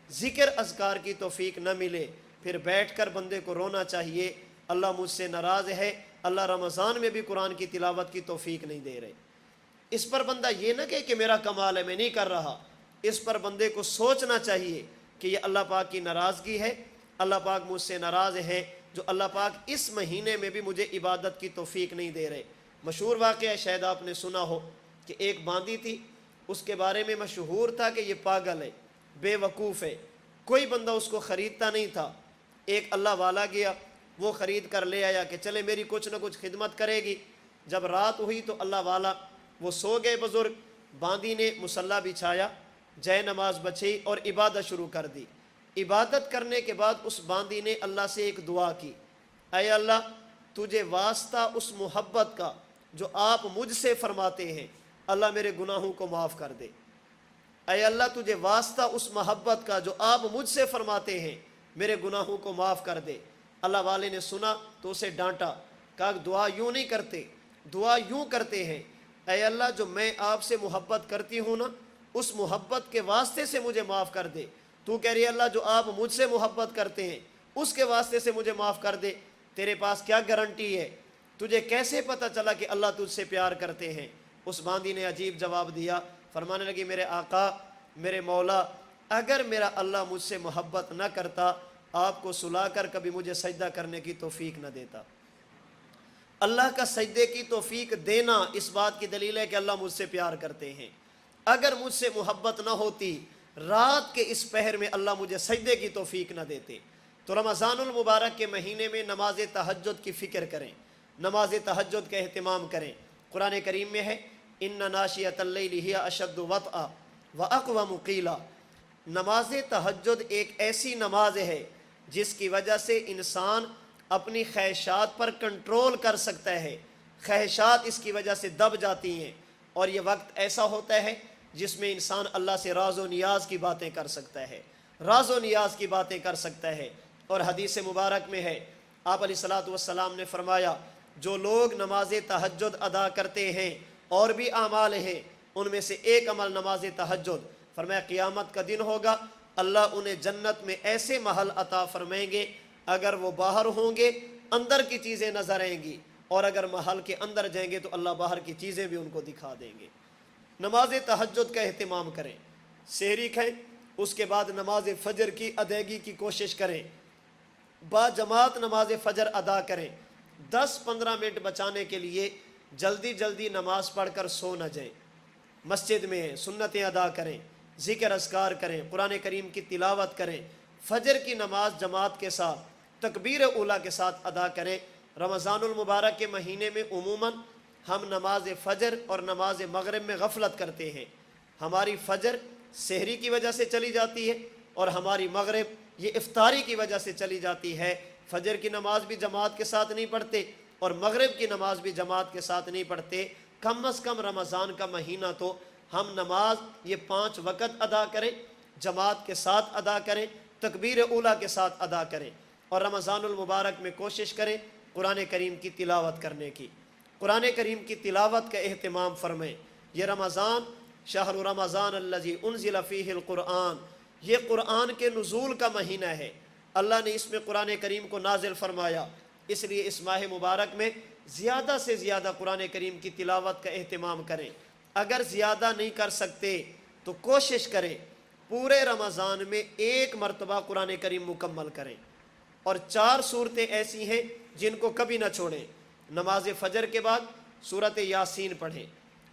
ذکر اذکار کی توفیق نہ ملے، پھر بیٹھ کر بندے کو رونا چاہیے، اللہ مجھ سے ناراض ہے، اللہ رمضان میں بھی قرآن کی تلاوت کی توفیق نہیں دے رہے۔ اس پر بندہ یہ نہ کہے کہ میرا کمال ہے میں نہیں کر رہا، اس پر بندے کو سوچنا چاہیے کہ یہ اللہ پاک کی ناراضگی ہے، اللہ پاک مجھ سے ناراض ہے جو اللہ پاک اس مہینے میں بھی مجھے عبادت کی توفیق نہیں دے رہے۔ مشہور واقعہ شاید آپ نے سنا ہو کہ ایک باندی تھی، اس کے بارے میں مشہور تھا کہ یہ پاگل ہے، بے وقوف ہے، کوئی بندہ اس کو خریدتا نہیں تھا۔ ایک اللہ والا گیا، وہ خرید کر لے آیا کہ چلے میری کچھ نہ کچھ خدمت کرے گی۔ جب رات ہوئی تو اللہ والا وہ سو گئے بزرگ، باندی نے مصلی بچھایا، جے نماز بچھی اور عبادت شروع کر دی۔ عبادت کرنے کے بعد اس باندی نے اللہ سے ایک دعا کی، اے اللہ تجھے واسطہ اس محبت کا جو آپ مجھ سے فرماتے ہیں، اللہ میرے گناہوں کو معاف کر دے۔ اے اللہ تجھے واسطہ اس محبت کا جو آپ مجھ سے فرماتے ہیں، میرے گناہوں کو معاف کر دے۔ اللہ والے نے سنا تو اسے ڈانٹا، کہا دعا یوں نہیں کرتے، دعا یوں کرتے ہیں، اے اللہ جو میں آپ سے محبت کرتی ہوں نا، اس محبت کے واسطے سے مجھے معاف کر دے۔ تو کہہ رہی ہے اللہ جو آپ مجھ سے محبت کرتے ہیں اس کے واسطے سے مجھے معاف کر دے، تیرے پاس کیا گارنٹی ہے؟ تجھے کیسے پتہ چلا کہ اللہ تجھ سے پیار کرتے ہیں؟ اس باندی نے عجیب جواب دیا، فرمانے لگی میرے آقا، میرے مولا، اگر میرا اللہ مجھ سے محبت نہ کرتا آپ کو سلا کر کبھی مجھے سجدہ کرنے کی توفیق نہ دیتا۔ اللہ کا سجدے کی توفیق دینا اس بات کی دلیل ہے کہ اللہ مجھ سے پیار کرتے ہیں۔ اگر مجھ سے محبت نہ ہوتی رات کے اس پہر میں اللہ مجھے سجدے کی توفیق نہ دیتے۔ تو رمضان المبارک کے مہینے میں نماز تہجد کی فکر کریں، نماز تہجد کا اہتمام کریں۔ قرآن کریم میں ہے ان ناشئۃ اللیل ہی اشد وطئا واقوم قیلا۔ نماز تہجد ایک ایسی نماز ہے جس کی وجہ سے انسان اپنی خواہشات پر کنٹرول کر سکتا ہے، خواہشات اس کی وجہ سے دب جاتی ہیں، اور یہ وقت ایسا ہوتا ہے جس میں انسان اللہ سے راز و نیاز کی باتیں کر سکتا ہے، راز و نیاز کی باتیں کر سکتا ہے۔ اور حدیث مبارک میں ہے آپ علیہ الصلوۃ والسلام نے فرمایا جو لوگ نماز تہجد ادا کرتے ہیں اور بھی اعمال ہیں، ان میں سے ایک عمل نماز تہجد، فرمایا قیامت کا دن ہوگا اللہ انہیں جنت میں ایسے محل عطا فرمائیں گے، اگر وہ باہر ہوں گے اندر کی چیزیں نظر آئیں گی، اور اگر محل کے اندر جائیں گے تو اللہ باہر کی چیزیں بھی ان کو دکھا دیں گے۔ نماز تہجد کا اہتمام کریں، سحری کھائیں، اس کے بعد نماز فجر کی ادائیگی کی کوشش کریں، با جماعت نماز فجر ادا کریں۔ 10-15 منٹ بچانے کے لیے جلدی جلدی نماز پڑھ کر سو نہ جائیں، مسجد میں سنتیں ادا کریں، ذکر اذکار کریں، قرآن کریم کی تلاوت کریں، فجر کی نماز جماعت کے ساتھ تکبیر اولیٰ کے ساتھ ادا کریں۔ رمضان المبارک کے مہینے میں عموماً ہم نماز فجر اور نماز مغرب میں غفلت کرتے ہیں۔ ہماری فجر سحری کی وجہ سے چلی جاتی ہے اور ہماری مغرب یہ افطاری کی وجہ سے چلی جاتی ہے۔ فجر کی نماز بھی جماعت کے ساتھ نہیں پڑھتے، اور مغرب کی نماز بھی جماعت کے ساتھ نہیں پڑھتے، کم از کم رمضان کا مہینہ تو ہم نماز یہ 5 وقت ادا کریں، جماعت کے ساتھ ادا کریں، تکبیر اولیٰ کے ساتھ ادا کریں، اور رمضان المبارک میں کوشش کریں قرآن کریم کی تلاوت کرنے کی، قرآن کریم کی تلاوت کا اہتمام فرمائیں۔ یہ رمضان شہر رمضان الذی انزل فیہ القرآن، یہ قرآن کے نزول کا مہینہ ہے، اللہ نے اس میں قرآن کریم کو نازل فرمایا، اس لیے اس ماہ مبارک میں زیادہ سے زیادہ قرآن کریم کی تلاوت کا اہتمام کریں۔ اگر زیادہ نہیں کر سکتے تو کوشش کریں پورے رمضان میں 1 مرتبہ قرآن کریم مکمل کریں، اور 4 صورتیں ایسی ہیں جن کو کبھی نہ چھوڑیں۔ نماز فجر کے بعد سورۃ یاسین پڑھیں،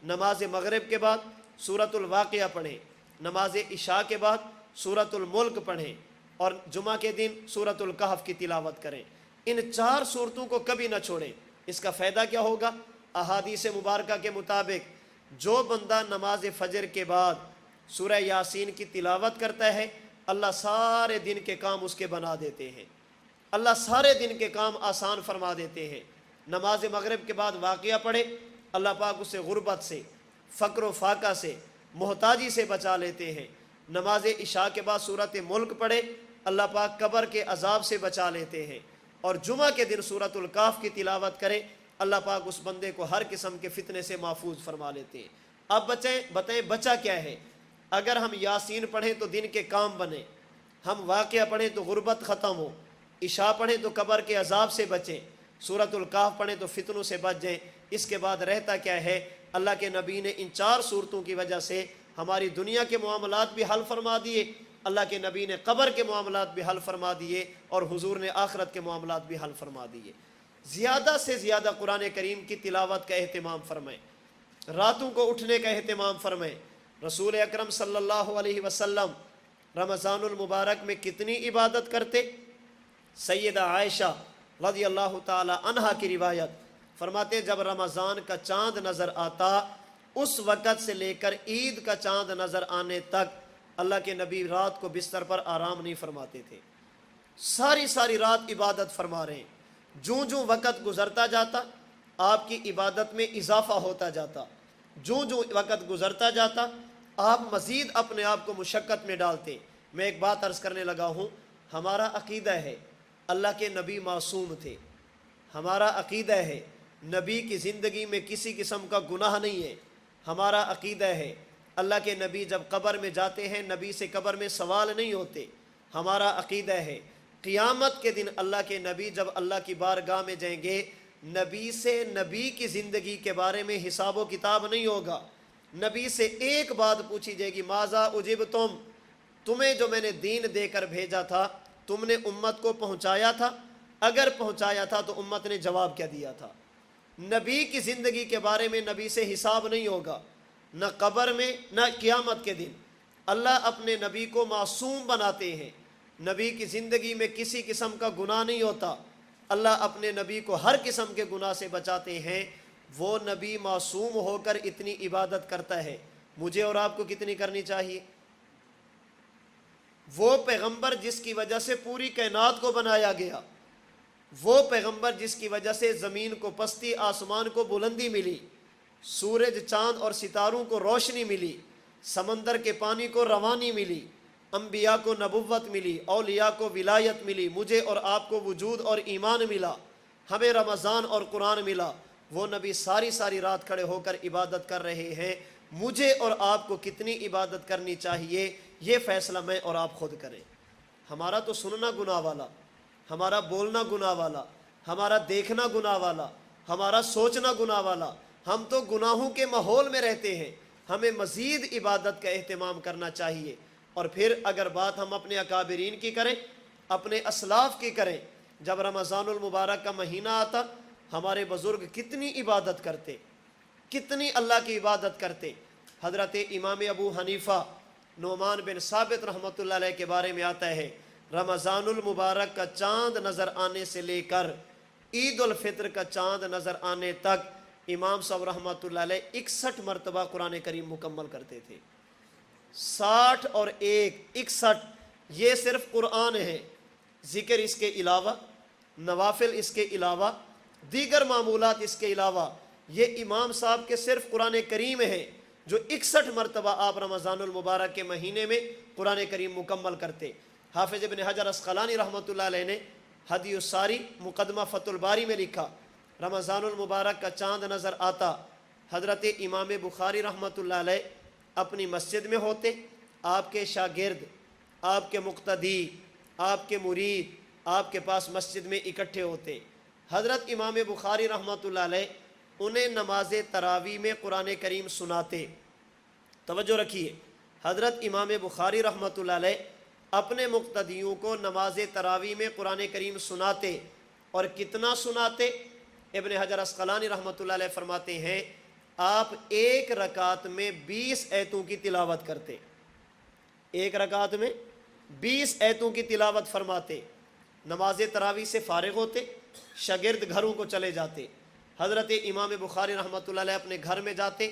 نماز مغرب کے بعد سورۃ الواقعہ پڑھیں، نماز عشاء کے بعد سورۃ الملک پڑھیں، اور جمعہ کے دن سورۃ الکہف کی تلاوت کریں۔ ان 4 صورتوں کو کبھی نہ چھوڑیں۔ اس کا فائدہ کیا ہوگا؟ احادیث مبارکہ کے مطابق جو بندہ نماز فجر کے بعد سورہ یاسین کی تلاوت کرتا ہے، اللہ سارے دن کے کام اس کے بنا دیتے ہیں، اللہ سارے دن کے کام آسان فرما دیتے ہیں۔ نماز مغرب کے بعد واقعہ پڑھے، اللہ پاک اسے غربت سے، فقر و فاقہ سے، محتاجی سے بچا لیتے ہیں۔ نماز عشاء کے بعد سورۃ ملک پڑھے، اللہ پاک قبر کے عذاب سے بچا لیتے ہیں، اور جمعہ کے دن سورۃ الکہف کی تلاوت کرے، اللہ پاک اس بندے کو ہر قسم کے فتنے سے محفوظ فرما لیتے ہیں۔ اب بتائیں بچا کیا ہے؟ اگر ہم یاسین پڑھیں تو دن کے کام بنیں، ہم واقعہ پڑھیں تو غربت ختم ہو، عشاء پڑھیں تو قبر کے عذاب سے بچیں، سورۃ الکہف پڑھیں تو فتنوں سے بچ جائیں۔ اس کے بعد رہتا کیا ہے؟ اللہ کے نبی نے ان 4 صورتوں کی وجہ سے ہماری دنیا کے معاملات بھی حل فرما دیے، اللہ کے نبی نے قبر کے معاملات بھی حل فرما دیے، اور حضور نے آخرت کے معاملات بھی حل فرما دیے۔ زیادہ سے زیادہ قرآن کریم کی تلاوت کا اہتمام فرمائیں، راتوں کو اٹھنے کا اہتمام فرمائیں۔ رسول اکرم صلی اللہ علیہ وسلم رمضان المبارک میں کتنی عبادت کرتے؟ سیدہ عائشہ رضی اللہ تعالی عنہا کی روایت فرماتے جب رمضان کا چاند نظر آتا اس وقت سے لے کر عید کا چاند نظر آنے تک اللہ کے نبی رات کو بستر پر آرام نہیں فرماتے تھے، ساری رات عبادت فرما رہے ہیں۔ جوں وقت گزرتا جاتا آپ کی عبادت میں اضافہ ہوتا جاتا، جوں وقت گزرتا جاتا آپ مزید اپنے آپ کو مشقت میں ڈالتے۔ میں ایک بات عرض کرنے لگا ہوں، ہمارا عقیدہ ہے اللہ کے نبی معصوم تھے، ہمارا عقیدہ ہے نبی کی زندگی میں کسی قسم کا گناہ نہیں ہے، ہمارا عقیدہ ہے اللہ کے نبی جب قبر میں جاتے ہیں نبی سے قبر میں سوال نہیں ہوتے، ہمارا عقیدہ ہے قیامت کے دن اللہ کے نبی جب اللہ کی بارگاہ میں جائیں گے نبی سے نبی کی زندگی کے بارے میں حساب و کتاب نہیں ہوگا، نبی سے ایک بات پوچھی جائے گی، ماذا اجبتم، تمہیں جو میں نے دین دے کر بھیجا تھا تم نے امت کو پہنچایا تھا؟ اگر پہنچایا تھا تو امت نے جواب کیا دیا تھا؟ نبی کی زندگی کے بارے میں نبی سے حساب نہیں ہوگا، نہ قبر میں نہ قیامت کے دن۔ اللہ اپنے نبی کو معصوم بناتے ہیں، نبی کی زندگی میں کسی قسم کا گناہ نہیں ہوتا، اللہ اپنے نبی کو ہر قسم کے گناہ سے بچاتے ہیں۔ وہ نبی معصوم ہو کر اتنی عبادت کرتا ہے، مجھے اور آپ کو کتنی کرنی چاہیے؟ وہ پیغمبر جس کی وجہ سے پوری کائنات کو بنایا گیا، وہ پیغمبر جس کی وجہ سے زمین کو پستی، آسمان کو بلندی ملی، سورج چاند اور ستاروں کو روشنی ملی، سمندر کے پانی کو روانی ملی، انبیاء کو نبوت ملی، اولیاء کو ولایت ملی، مجھے اور آپ کو وجود اور ایمان ملا، ہمیں رمضان اور قرآن ملا۔ وہ نبی ساری رات کھڑے ہو کر عبادت کر رہے ہیں، مجھے اور آپ کو کتنی عبادت کرنی چاہیے یہ فیصلہ میں اور آپ خود کریں۔ ہمارا تو سننا گناہ والا، ہمارا بولنا گناہ والا، ہمارا دیکھنا گناہ والا، ہمارا سوچنا گناہ والا، ہم تو گناہوں کے ماحول میں رہتے ہیں، ہمیں مزید عبادت کا اہتمام کرنا چاہیے۔ اور پھر اگر بات ہم اپنے اکابرین کی کریں، اپنے اسلاف کی کریں، جب رمضان المبارک کا مہینہ آتا ہمارے بزرگ کتنی عبادت کرتے، کتنی اللہ کی عبادت کرتے۔ حضرت امام ابو حنیفہ نعمان بن ثابت رحمۃ اللہ علیہ کے بارے میں آتا ہے رمضان المبارک کا چاند نظر آنے سے لے کر عید الفطر کا چاند نظر آنے تک امام صاحب رحمۃ اللہ علیہ 61 مرتبہ قرآن کریم مکمل کرتے تھے۔ 60 اور 1 61، یہ صرف قرآن ہے، ذکر اس کے علاوہ، نوافل اس کے علاوہ، دیگر معمولات اس کے علاوہ یہ امام صاحب کے صرف قرآن کریم ہیں جو 61 مرتبہ آپ رمضان المبارک کے مہینے میں قرآن کریم مکمل کرتے۔ حافظ ابن حجر اسقلانی رحمۃ اللہ علیہ نے ہدی الساری مقدمہ فتح الباری میں لکھا، رمضان المبارک کا چاند نظر آتا، حضرت امام بخاری رحمۃ اللہ علیہ اپنی مسجد میں ہوتے، آپ کے شاگرد، آپ کے مقتدی، آپ کے مرید آپ کے پاس مسجد میں اکٹھے ہوتے۔ حضرت امام بخاری رحمۃ اللہ علیہ انہیں نماز تراویح میں قرآن کریم سناتے۔ توجہ رکھیے، حضرت امام بخاری رحمۃ اللہ علیہ اپنے مقتدیوں کو نماز تراویح میں قرآن کریم سناتے، اور کتنا سناتے؟ ابن حجر اسقلانی رحمۃ اللہ علیہ فرماتے ہیں آپ ایک رکعت میں 20 آیتوں کی تلاوت کرتے، ایک رکعت میں 20 آیتوں کی تلاوت فرماتے۔ نماز تراویح سے فارغ ہوتے، شاگرد گھروں کو چلے جاتے، حضرت امام بخاری رحمۃ اللہ علیہ اپنے گھر میں جاتے،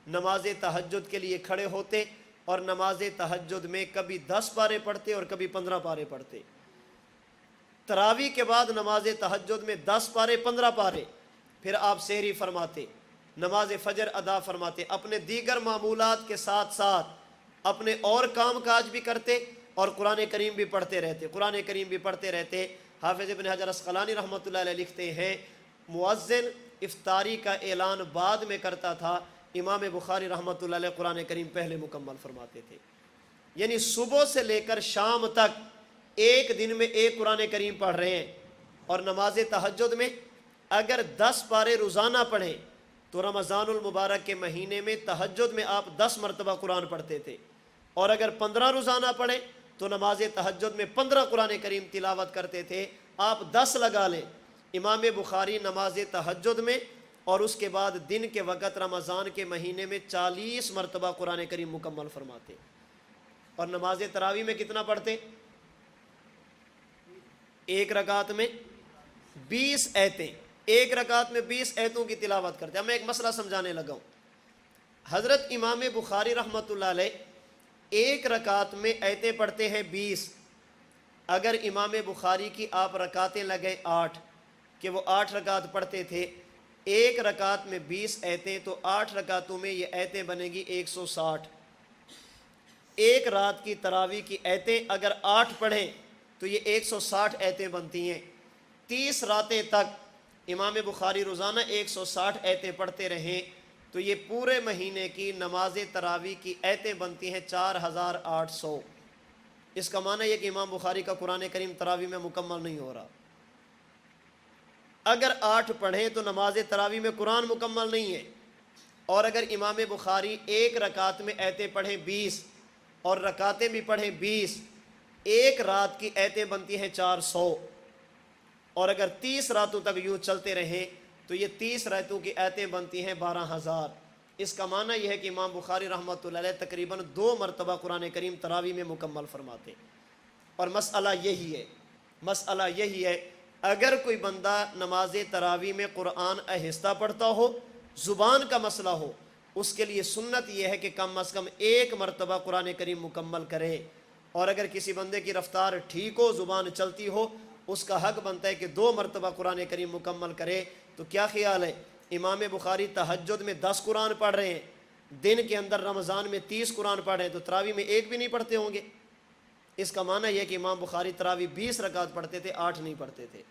نماز تہجد کے لیے کھڑے ہوتے، اور نماز تہجد میں کبھی 10 پارے پڑھتے اور کبھی 15 پارے پڑھتے۔ تراویح کے بعد نماز تہجد میں 10 پارے 15 پارے، پھر آپ سحری فرماتے، نماز فجر ادا فرماتے، اپنے دیگر معمولات کے ساتھ ساتھ اپنے اور کام کاج بھی کرتے اور قرآن کریم بھی پڑھتے رہتے، قرآن کریم بھی پڑھتے رہتے۔ حافظ ابن حجر اسقلانی رحمۃ اللہ علیہ لکھتے ہیں مؤذن افطاری کا اعلان بعد میں کرتا تھا، امام بخاری رحمۃ اللہ علیہ قرآن کریم پہلے مکمل فرماتے تھے۔ یعنی صبح سے لے کر شام تک ایک دن میں ایک قرآن کریم پڑھ رہے ہیں، اور نماز تہجد میں اگر 10 پارے روزانہ پڑھیں تو رمضان المبارک کے مہینے میں تہجد میں آپ 10 مرتبہ قرآن پڑھتے تھے، اور اگر 15 روزانہ پڑھیں تو نماز تہجد میں 15 قرآن کریم تلاوت کرتے تھے۔ آپ 10 لگا لیں، امام بخاری نماز تہجد میں اور اس کے بعد دن کے وقت رمضان کے مہینے میں 40 مرتبہ قرآن کریم مکمل فرماتے، اور نماز تراویح میں کتنا پڑھتے؟ ایک رکعت میں 20 آیتیں، ایک رکعت میں 20 آیتوں کی تلاوت کرتے۔ اب میں ایک مسئلہ سمجھانے لگا ہوں۔ حضرت امام بخاری رحمۃ اللہ علیہ ایک رکعت میں آیتیں پڑھتے ہیں 20۔ اگر امام بخاری کی آپ رکعتیں لگیں 8 کہ وہ 8 رکعت پڑھتے تھے، ایک رکعت میں 20 آیتیں، تو 8 رکعتوں میں یہ آیتیں بنے گی 160۔ ایک رات کی تراویح کی آیتیں اگر 8 پڑھیں تو یہ 160 آیتیں بنتی ہیں۔ 30 راتیں تک امام بخاری روزانہ 160 آیتیں پڑھتے رہیں تو یہ پورے مہینے کی نماز تراویح کی آیتیں بنتی ہیں 4800۔ اس کا معنی یہ کہ امام بخاری کا قرآن کریم تراویح میں مکمل نہیں ہو رہا۔ اگر 8 پڑھیں تو نماز تراویح میں قرآن مکمل نہیں ہے، اور اگر امام بخاری ایک رکعت میں آیتیں پڑھیں 20 اور رکعتیں بھی پڑھیں 20، ایک رات کی آیتیں بنتی ہیں 400، اور اگر 30 راتوں تک یوں چلتے رہیں تو یہ 30 راتوں کی آیتیں بنتی ہیں 12000۔ اس کا معنی یہ ہے کہ امام بخاری رحمۃ اللہ علیہ تقریباً 2 مرتبہ قرآن کریم تراویح میں مکمل فرماتے۔ اور مسئلہ یہی ہے اگر کوئی بندہ نماز تراویح میں قرآن آہستہ پڑھتا ہو، زبان کا مسئلہ ہو، اس کے لیے سنت یہ ہے کہ کم از کم 1 مرتبہ قرآن کریم مکمل کرے، اور اگر کسی بندے کی رفتار ٹھیک ہو، زبان چلتی ہو، اس کا حق بنتا ہے کہ 2 مرتبہ قرآن کریم مکمل کرے۔ تو کیا خیال ہے، امام بخاری تہجد میں 10 قرآن پڑھ رہے ہیں، دن کے اندر رمضان میں 30 قرآن پڑھ رہے ہیں، تو تراویح میں 1 بھی نہیں پڑھتے ہوں گے؟ اس کا معنی یہ کہ امام بخاری تراویح 20 رکعت پڑھتے تھے، 8 نہیں پڑھتے تھے۔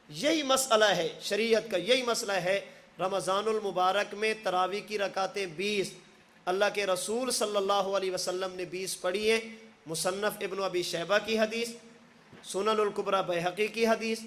یہی مسئلہ ہے شریعت کا، یہی مسئلہ ہے رمضان المبارک میں تراویح کی رکعتیں 20۔ اللہ کے رسول صلی اللہ علیہ وسلم نے 20 پڑھی ہیں۔ مصنف ابن ابی شیبہ کی حدیث، سنن الکبریٰ بیہقی کی حدیث،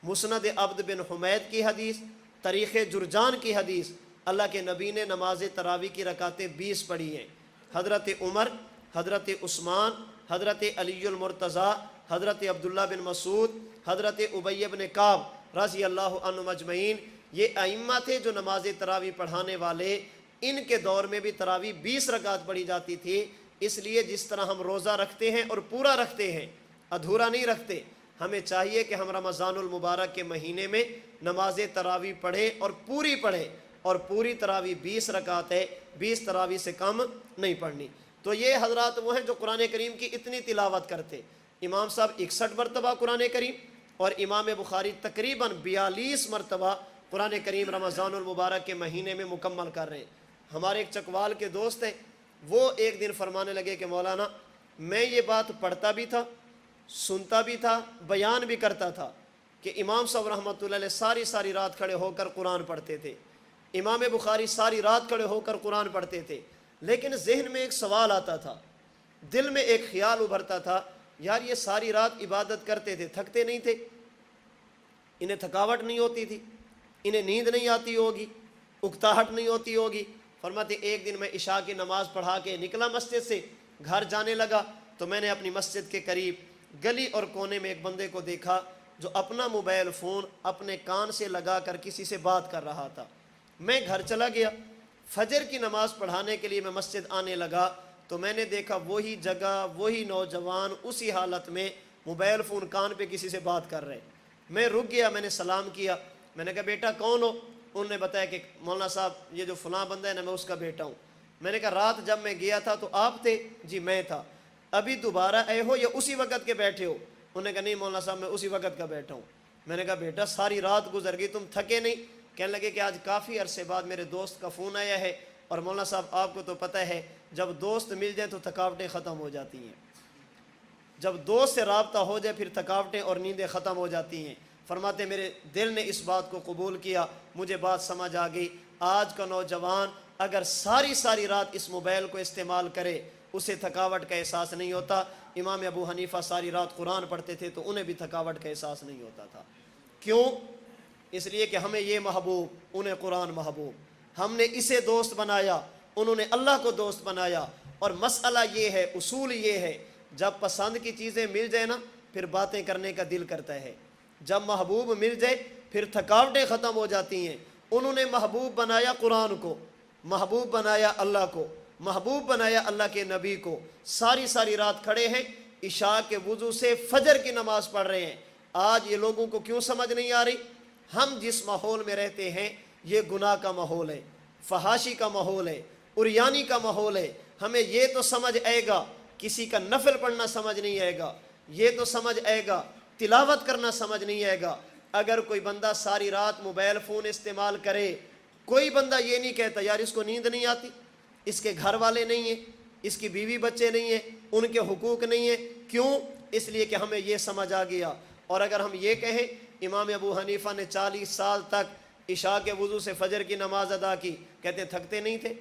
مسند عبد بن حمید کی حدیث، تاریخ جرجان کی حدیث، اللہ کے نبی نے نماز تراویح کی رکعتیں 20 پڑھی ہیں۔ حضرت عمر، حضرت عثمان، حضرت علی المرتضیٰ، حضرت عبداللہ بن مسعود، حضرت ابی بن کعب رضی اللہ عنہم اجمعین، یہ ائمہ تھے جو نماز تراویح پڑھانے والے۔ ان کے دور میں بھی تراویح 20 رکعت پڑھی جاتی تھی۔ اس لیے جس طرح ہم روزہ رکھتے ہیں اور پورا رکھتے ہیں، ادھورا نہیں رکھتے، ہمیں چاہیے کہ ہم رمضان المبارک کے مہینے میں نماز تراویح پڑھیں اور پڑھیں، اور پوری تراویح 20 رکعت ہے، 20 تراویح سے کم نہیں پڑھنی۔ تو یہ حضرات وہ ہیں جو قرآن کریم کی اتنی تلاوت کرتے۔ امام صاحب 61 مرتبہ قرآن کریم، اور امام بخاری تقریباً 42 مرتبہ قرآن کریم رمضان المبارک کے مہینے میں مکمل کر رہے ہیں۔ ہمارے ایک چکوال کے دوست ہیں، وہ ایک دن فرمانے لگے کہ مولانا میں یہ بات پڑھتا بھی تھا، سنتا بھی تھا، بیان بھی کرتا تھا کہ امام صاحب رحمۃ اللہ علیہ ساری رات کھڑے ہو کر قرآن پڑھتے تھے، امام بخاری ساری رات کھڑے ہو کر قرآن پڑھتے تھے، لیکن ذہن میں ایک سوال آتا تھا، دل میں ایک خیال ابھرتا تھا، یار یہ ساری رات عبادت کرتے تھے، تھکتے نہیں تھے؟ انہیں تھکاوٹ نہیں ہوتی تھی؟ انہیں نیند نہیں آتی ہوگی؟ اکتاہٹ نہیں ہوتی ہوگی؟ فرماتے ایک دن میں عشاء کی نماز پڑھا کے نکلا مسجد سے، گھر جانے لگا تو میں نے اپنی مسجد کے قریب گلی اور کونے میں ایک بندے کو دیکھا جو اپنا موبائل فون اپنے کان سے لگا کر کسی سے بات کر رہا تھا۔ میں گھر چلا گیا، فجر کی نماز پڑھانے کے لیے میں مسجد آنے لگا تو میں نے دیکھا وہی جگہ، وہی نوجوان اسی حالت میں موبائل فون کان پہ کسی سے بات کر رہے۔ میں رک گیا، میں نے سلام کیا، میں نے کہا بیٹا کون ہو؟ انہوں نے بتایا کہ مولانا صاحب یہ جو فلاں بندہ ہے نا میں اس کا بیٹا ہوں۔ میں نے کہا رات جب میں گیا تھا تو آپ تھے؟ جی میں تھا۔ ابھی دوبارہ آئے ہو یا اسی وقت کے بیٹھے ہو؟ انہوں نے کہا نہیں مولانا صاحب میں اسی وقت کا بیٹھا ہوں۔ میں نے کہا بیٹا ساری رات گزر گئی، تم تھکے نہیں؟ کہنے لگے کہ آج کافی عرصے بعد میرے دوست کا فون آیا ہے، اور مولانا صاحب آپ کو تو پتہ ہے جب دوست مل جائیں تو تھکاوٹیں ختم ہو جاتی ہیں، جب دوست سے رابطہ ہو جائے پھر تھکاوٹیں اور نیندیں ختم ہو جاتی ہیں۔ فرماتے میرے دل نے اس بات کو قبول کیا، مجھے بات سمجھ آ گئی، آج کا نوجوان اگر ساری رات اس موبائل کو استعمال کرے اسے تھکاوٹ کا احساس نہیں ہوتا۔ امام ابو حنیفہ ساری رات قرآن پڑھتے تھے تو انہیں بھی تھکاوٹ کا احساس نہیں ہوتا تھا۔ کیوں؟ اس لیے کہ ہمیں یہ محبوب، انہیں قرآن محبوب، ہم نے اسے دوست بنایا، انہوں نے اللہ کو دوست بنایا۔ اور مسئلہ یہ ہے، اصول یہ ہے، جب پسند کی چیزیں مل جائے نا پھر باتیں کرنے کا دل کرتا ہے، جب محبوب مل جائے پھر تھکاوٹیں ختم ہو جاتی ہیں۔ انہوں نے محبوب بنایا قرآن کو، محبوب بنایا اللہ کو، محبوب بنایا اللہ کے نبی کو، ساری رات کھڑے ہیں، عشاء کے وضو سے فجر کی نماز پڑھ رہے ہیں۔ آج یہ لوگوں کو کیوں سمجھ نہیں آ رہی؟ ہم جس ماحول میں رہتے ہیں یہ گناہ کا ماحول ہے، فحاشی کا ماحول ہے، عریانی کا ماحول ہے۔ ہمیں یہ تو سمجھ آئے گا، کسی کا نفل پڑھنا سمجھ نہیں آئے گا، یہ تو سمجھ آئے گا، تلاوت کرنا سمجھ نہیں آئے گا۔ اگر کوئی بندہ ساری رات موبائل فون استعمال کرے، کوئی بندہ یہ نہیں کہتا یار اس کو نیند نہیں آتی، اس کے گھر والے نہیں ہیں، اس کی بیوی بچے نہیں ہیں، ان کے حقوق نہیں ہیں۔ کیوں؟ اس لیے کہ ہمیں یہ سمجھ آ گیا۔ اور اگر ہم یہ کہیں امام ابو حنیفہ نے 40 سال تک عشاء کے وضو سے فجر کی نماز ادا کی، کہتے تھکتے نہیں تھے،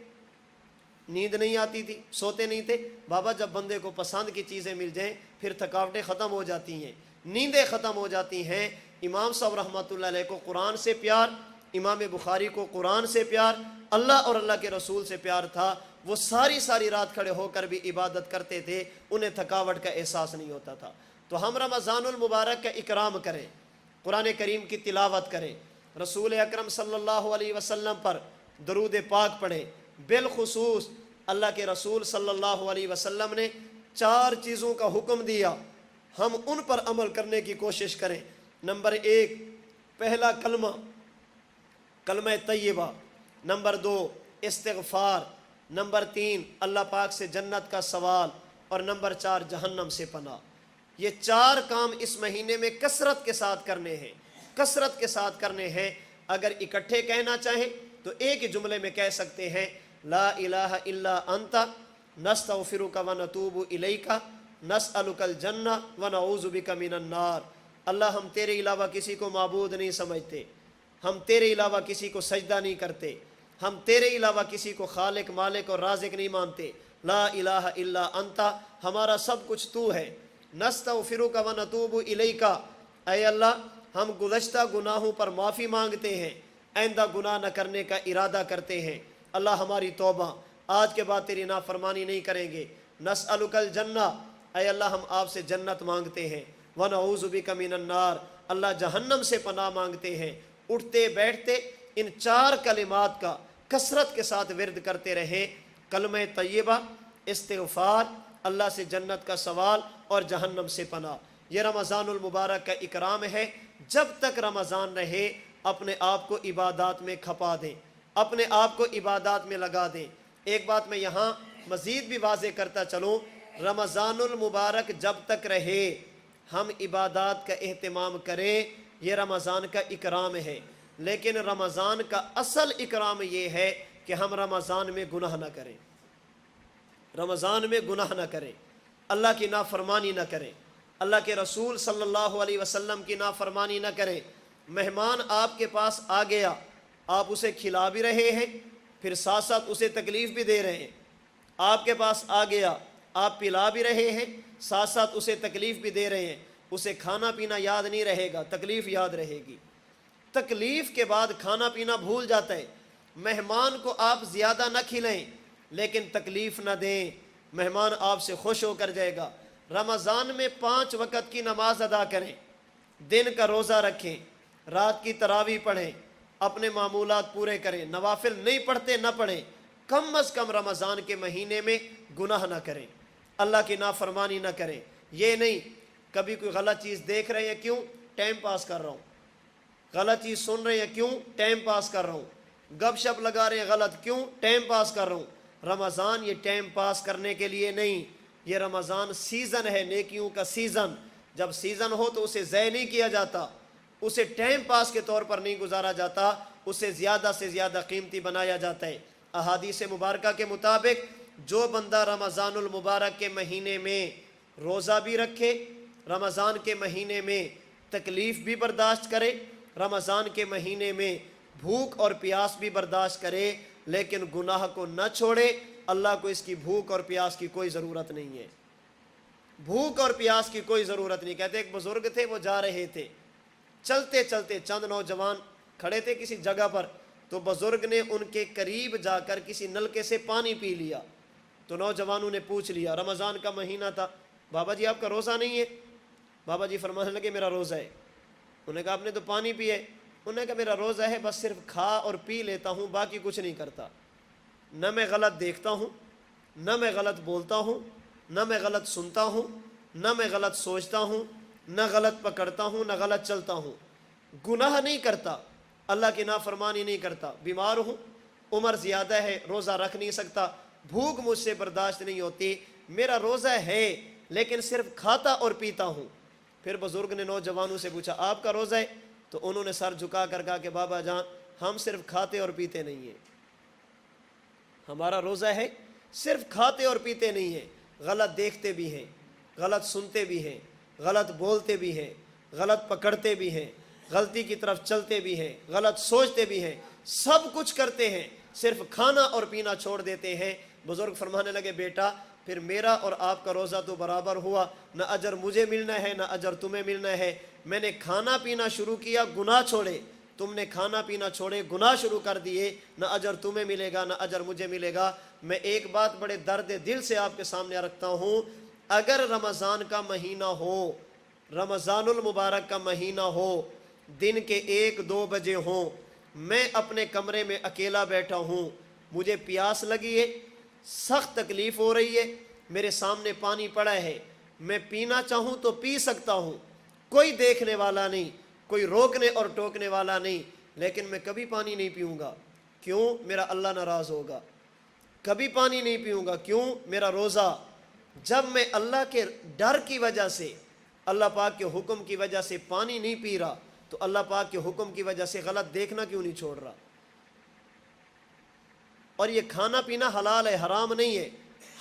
نیند نہیں آتی تھی، سوتے نہیں تھے؟ بابا جب بندے کو پسند کی چیزیں مل جائیں پھر تھکاوٹیں ختم ہو جاتی ہیں، نیندیں ختم ہو جاتی ہیں۔ امام صاحب رحمۃ اللہ علیہ کو قرآن سے پیار، امام بخاری کو قرآن سے پیار، اللہ اور اللہ کے رسول سے پیار تھا۔ وہ ساری رات کھڑے ہو کر بھی عبادت کرتے تھے، انہیں تھکاوٹ کا احساس نہیں ہوتا تھا۔ تو ہم رمضان المبارک کا اکرام کریں، قرآن کریم کی تلاوت کریں، رسول اکرم صلی اللہ علیہ وسلم پر درود پاک پڑھیں۔ بالخصوص اللہ کے رسول صلی اللہ علیہ وسلم نے 4 چیزوں کا حکم دیا، ہم ان پر عمل کرنے کی کوشش کریں۔ نمبر 1 پہلا کلمہ طیبہ، نمبر 2 استغفار، نمبر 3 اللہ پاک سے جنت کا سوال، اور نمبر 4 جہنم سے پناہ۔ یہ 4 کام اس مہینے میں کثرت کے ساتھ کرنے ہیں، کثرت کے ساتھ کرنے ہیں۔ اگر اکٹھے کہنا چاہیں تو ایک ہی جملے میں کہہ سکتے ہیں، لا الہ الا انت نستغفرک ونتوب الیک نسألک الجنہ ونعوذ بک من النار۔ اللہ ہم تیرے علاوہ کسی کو معبود نہیں سمجھتے، ہم تیرے علاوہ کسی کو سجدہ نہیں کرتے، ہم تیرے علاوہ کسی کو خالق، مالک اور رازق نہیں مانتے۔ لا الہ الا انت، ہمارا سب کچھ تو ہے۔ نستغفرک ونتوب الیک، اے اللہ ہم گزشتہ گناہوں پر معافی مانگتے ہیں، آئندہ گناہ نہ کرنے کا ارادہ کرتے ہیں۔ اللہ ہماری توبہ، آج کے بعد تیری نافرمانی نہیں کریں گے۔ نسألک الجنہ، اے اللہ ہم آپ سے جنت مانگتے ہیں۔ ونعوذ بک من النار، اللہ جہنم سے پناہ مانگتے ہیں۔ اٹھتے بیٹھتے ان 4 کلمات کا کثرت کے ساتھ ورد کرتے رہیں، کلمہ طیبہ، استغفار، اللہ سے جنت کا سوال اور جہنم سے پناہ۔ یہ رمضان المبارک کا اکرام ہے۔ جب تک رمضان رہے اپنے آپ کو عبادات میں کھپا دیں، اپنے آپ کو عبادات میں لگا دیں۔ ایک بات میں یہاں مزید بھی واضح کرتا چلوں، رمضان المبارک جب تک رہے ہم عبادات کا اہتمام کریں، یہ رمضان کا اکرام ہے، لیکن رمضان کا اصل اکرام یہ ہے کہ ہم رمضان میں گناہ نہ کریں، رمضان میں گناہ نہ کریں، اللہ کی نافرمانی نہ کریں، اللہ کے رسول صلی اللہ علیہ وسلم کی نافرمانی نہ کریں۔ مہمان آپ کے پاس آ گیا، آپ اسے کھلا بھی رہے ہیں، پھر ساتھ ساتھ اسے تکلیف بھی دے رہے ہیں۔ آپ کے پاس آ گیا، آپ پلا بھی رہے ہیں، ساتھ ساتھ اسے تکلیف بھی دے رہے ہیں۔ اسے کھانا پینا یاد نہیں رہے گا، تکلیف یاد رہے گی۔ تکلیف کے بعد کھانا پینا بھول جاتا ہے۔ مہمان کو آپ زیادہ نہ کھلائیں لیکن تکلیف نہ دیں، مہمان آپ سے خوش ہو کر جائے گا۔ رمضان میں 5 وقت کی نماز ادا کریں، دن کا روزہ رکھیں، رات کی تراویح پڑھیں، اپنے معمولات پورے کریں۔ نوافل نہیں پڑھتے نہ پڑھیں، کم از کم رمضان کے مہینے میں گناہ نہ کریں، اللہ کی نافرمانی نہ کریں۔ یہ نہیں کبھی کوئی غلط چیز دیکھ رہے ہیں، کیوں؟ ٹائم پاس کر رہا ہوں۔ غلط چیز سن رہے ہیں، کیوں؟ ٹائم پاس کر رہا ہوں۔ گپ شپ لگا رہے ہیں، غلط، کیوں؟ ٹائم پاس کر رہا ہوں۔ رمضان یہ ٹائم پاس کرنے کے لیے نہیں، یہ رمضان سیزن ہے، نیکیوں کا سیزن۔ جب سیزن ہو تو اسے ضائع نہیں کیا جاتا، اسے ٹائم پاس کے طور پر نہیں گزارا جاتا، اسے زیادہ سے زیادہ قیمتی بنایا جاتا ہے۔ احادیث مبارکہ کے مطابق جو بندہ رمضان المبارک کے مہینے میں روزہ بھی رکھے، رمضان کے مہینے میں تکلیف بھی برداشت کرے، رمضان کے مہینے میں بھوک اور پیاس بھی برداشت کرے، لیکن گناہ کو نہ چھوڑے، اللہ کو اس کی بھوک اور پیاس کی کوئی ضرورت نہیں ہے۔ بھوک اور پیاس کی کوئی ضرورت نہیں۔ کہتے ایک بزرگ تھے، وہ جا رہے تھے، چلتے چلتے چند نوجوان کھڑے تھے کسی جگہ پر، تو بزرگ نے ان کے قریب جا کر کسی نلکے سے پانی پی لیا۔ تو نوجوانوں نے پوچھ لیا، رمضان کا مہینہ تھا، بابا جی آپ کا روزہ نہیں ہے؟ بابا جی فرمانے لگے میرا روزہ ہے۔ انہوں نے کہا آپ نے تو پانی پیا ہے۔ انہوں نے کہا میرا روزہ ہے، بس صرف کھا اور پی لیتا ہوں، باقی کچھ نہیں کرتا۔ نہ میں غلط دیکھتا ہوں، نہ میں غلط بولتا ہوں، نہ میں غلط سنتا ہوں، نہ میں غلط سوچتا ہوں، نہ غلط پکڑتا ہوں، نہ غلط چلتا ہوں۔ گناہ نہیں کرتا، اللہ کی نافرمانی نہیں کرتا۔ بیمار ہوں، عمر زیادہ ہے، روزہ رکھ نہیں سکتا، بھوک مجھ سے برداشت نہیں ہوتی، میرا روزہ ہے لیکن صرف کھاتا اور پیتا ہوں۔ پھر بزرگ نے نوجوانوں سے پوچھا آپ کا روزہ ہے؟ تو انہوں نے سر جھکا کر کہا کہ بابا جان ہم صرف کھاتے اور پیتے نہیں ہیں، ہمارا روزہ ہے صرف کھاتے اور پیتے نہیں ہیں، غلط دیکھتے بھی ہیں، غلط سنتے بھی ہیں، غلط بولتے بھی ہیں، غلط پکڑتے بھی ہیں، غلطی کی طرف چلتے بھی ہیں، غلط سوچتے بھی ہیں، سب کچھ کرتے ہیں، صرف کھانا اور پینا چھوڑ دیتے ہیں۔ بزرگ فرمانے لگے بیٹا پھر میرا اور آپ کا روزہ تو برابر ہوا، نہ اجر مجھے ملنا ہے نہ اجر تمہیں ملنا ہے۔ میں نے کھانا پینا شروع کیا، گناہ چھوڑے، تم نے کھانا پینا چھوڑے، گناہ شروع کر دیے، نہ اجر تمہیں ملے گا نہ اجر مجھے ملے گا۔ میں ایک بات بڑے درد دل سے آپ کے سامنے رکھتا ہوں، اگر رمضان کا مہینہ ہو، رمضان المبارک کا مہینہ ہو، دن کے 1-2 بجے ہوں، میں اپنے کمرے میں اکیلا بیٹھا ہوں، مجھے پیاس لگی ہے، سخت تکلیف ہو رہی ہے، میرے سامنے پانی پڑا ہے، میں پینا چاہوں تو پی سکتا ہوں، کوئی دیکھنے والا نہیں، کوئی روکنے اور ٹوکنے والا نہیں، لیکن میں کبھی پانی نہیں پیوں گا، کیوں؟ میرا اللہ ناراض ہوگا۔ کبھی پانی نہیں پیوں گا، کیوں؟ میرا روزہ۔ جب میں اللہ کے ڈر کی وجہ سے، اللہ پاک کے حکم کی وجہ سے پانی نہیں پی رہا، تو اللہ پاک کے حکم کی وجہ سے غلط دیکھنا کیوں نہیں چھوڑ رہا؟ اور یہ کھانا پینا حلال ہے، حرام نہیں ہے۔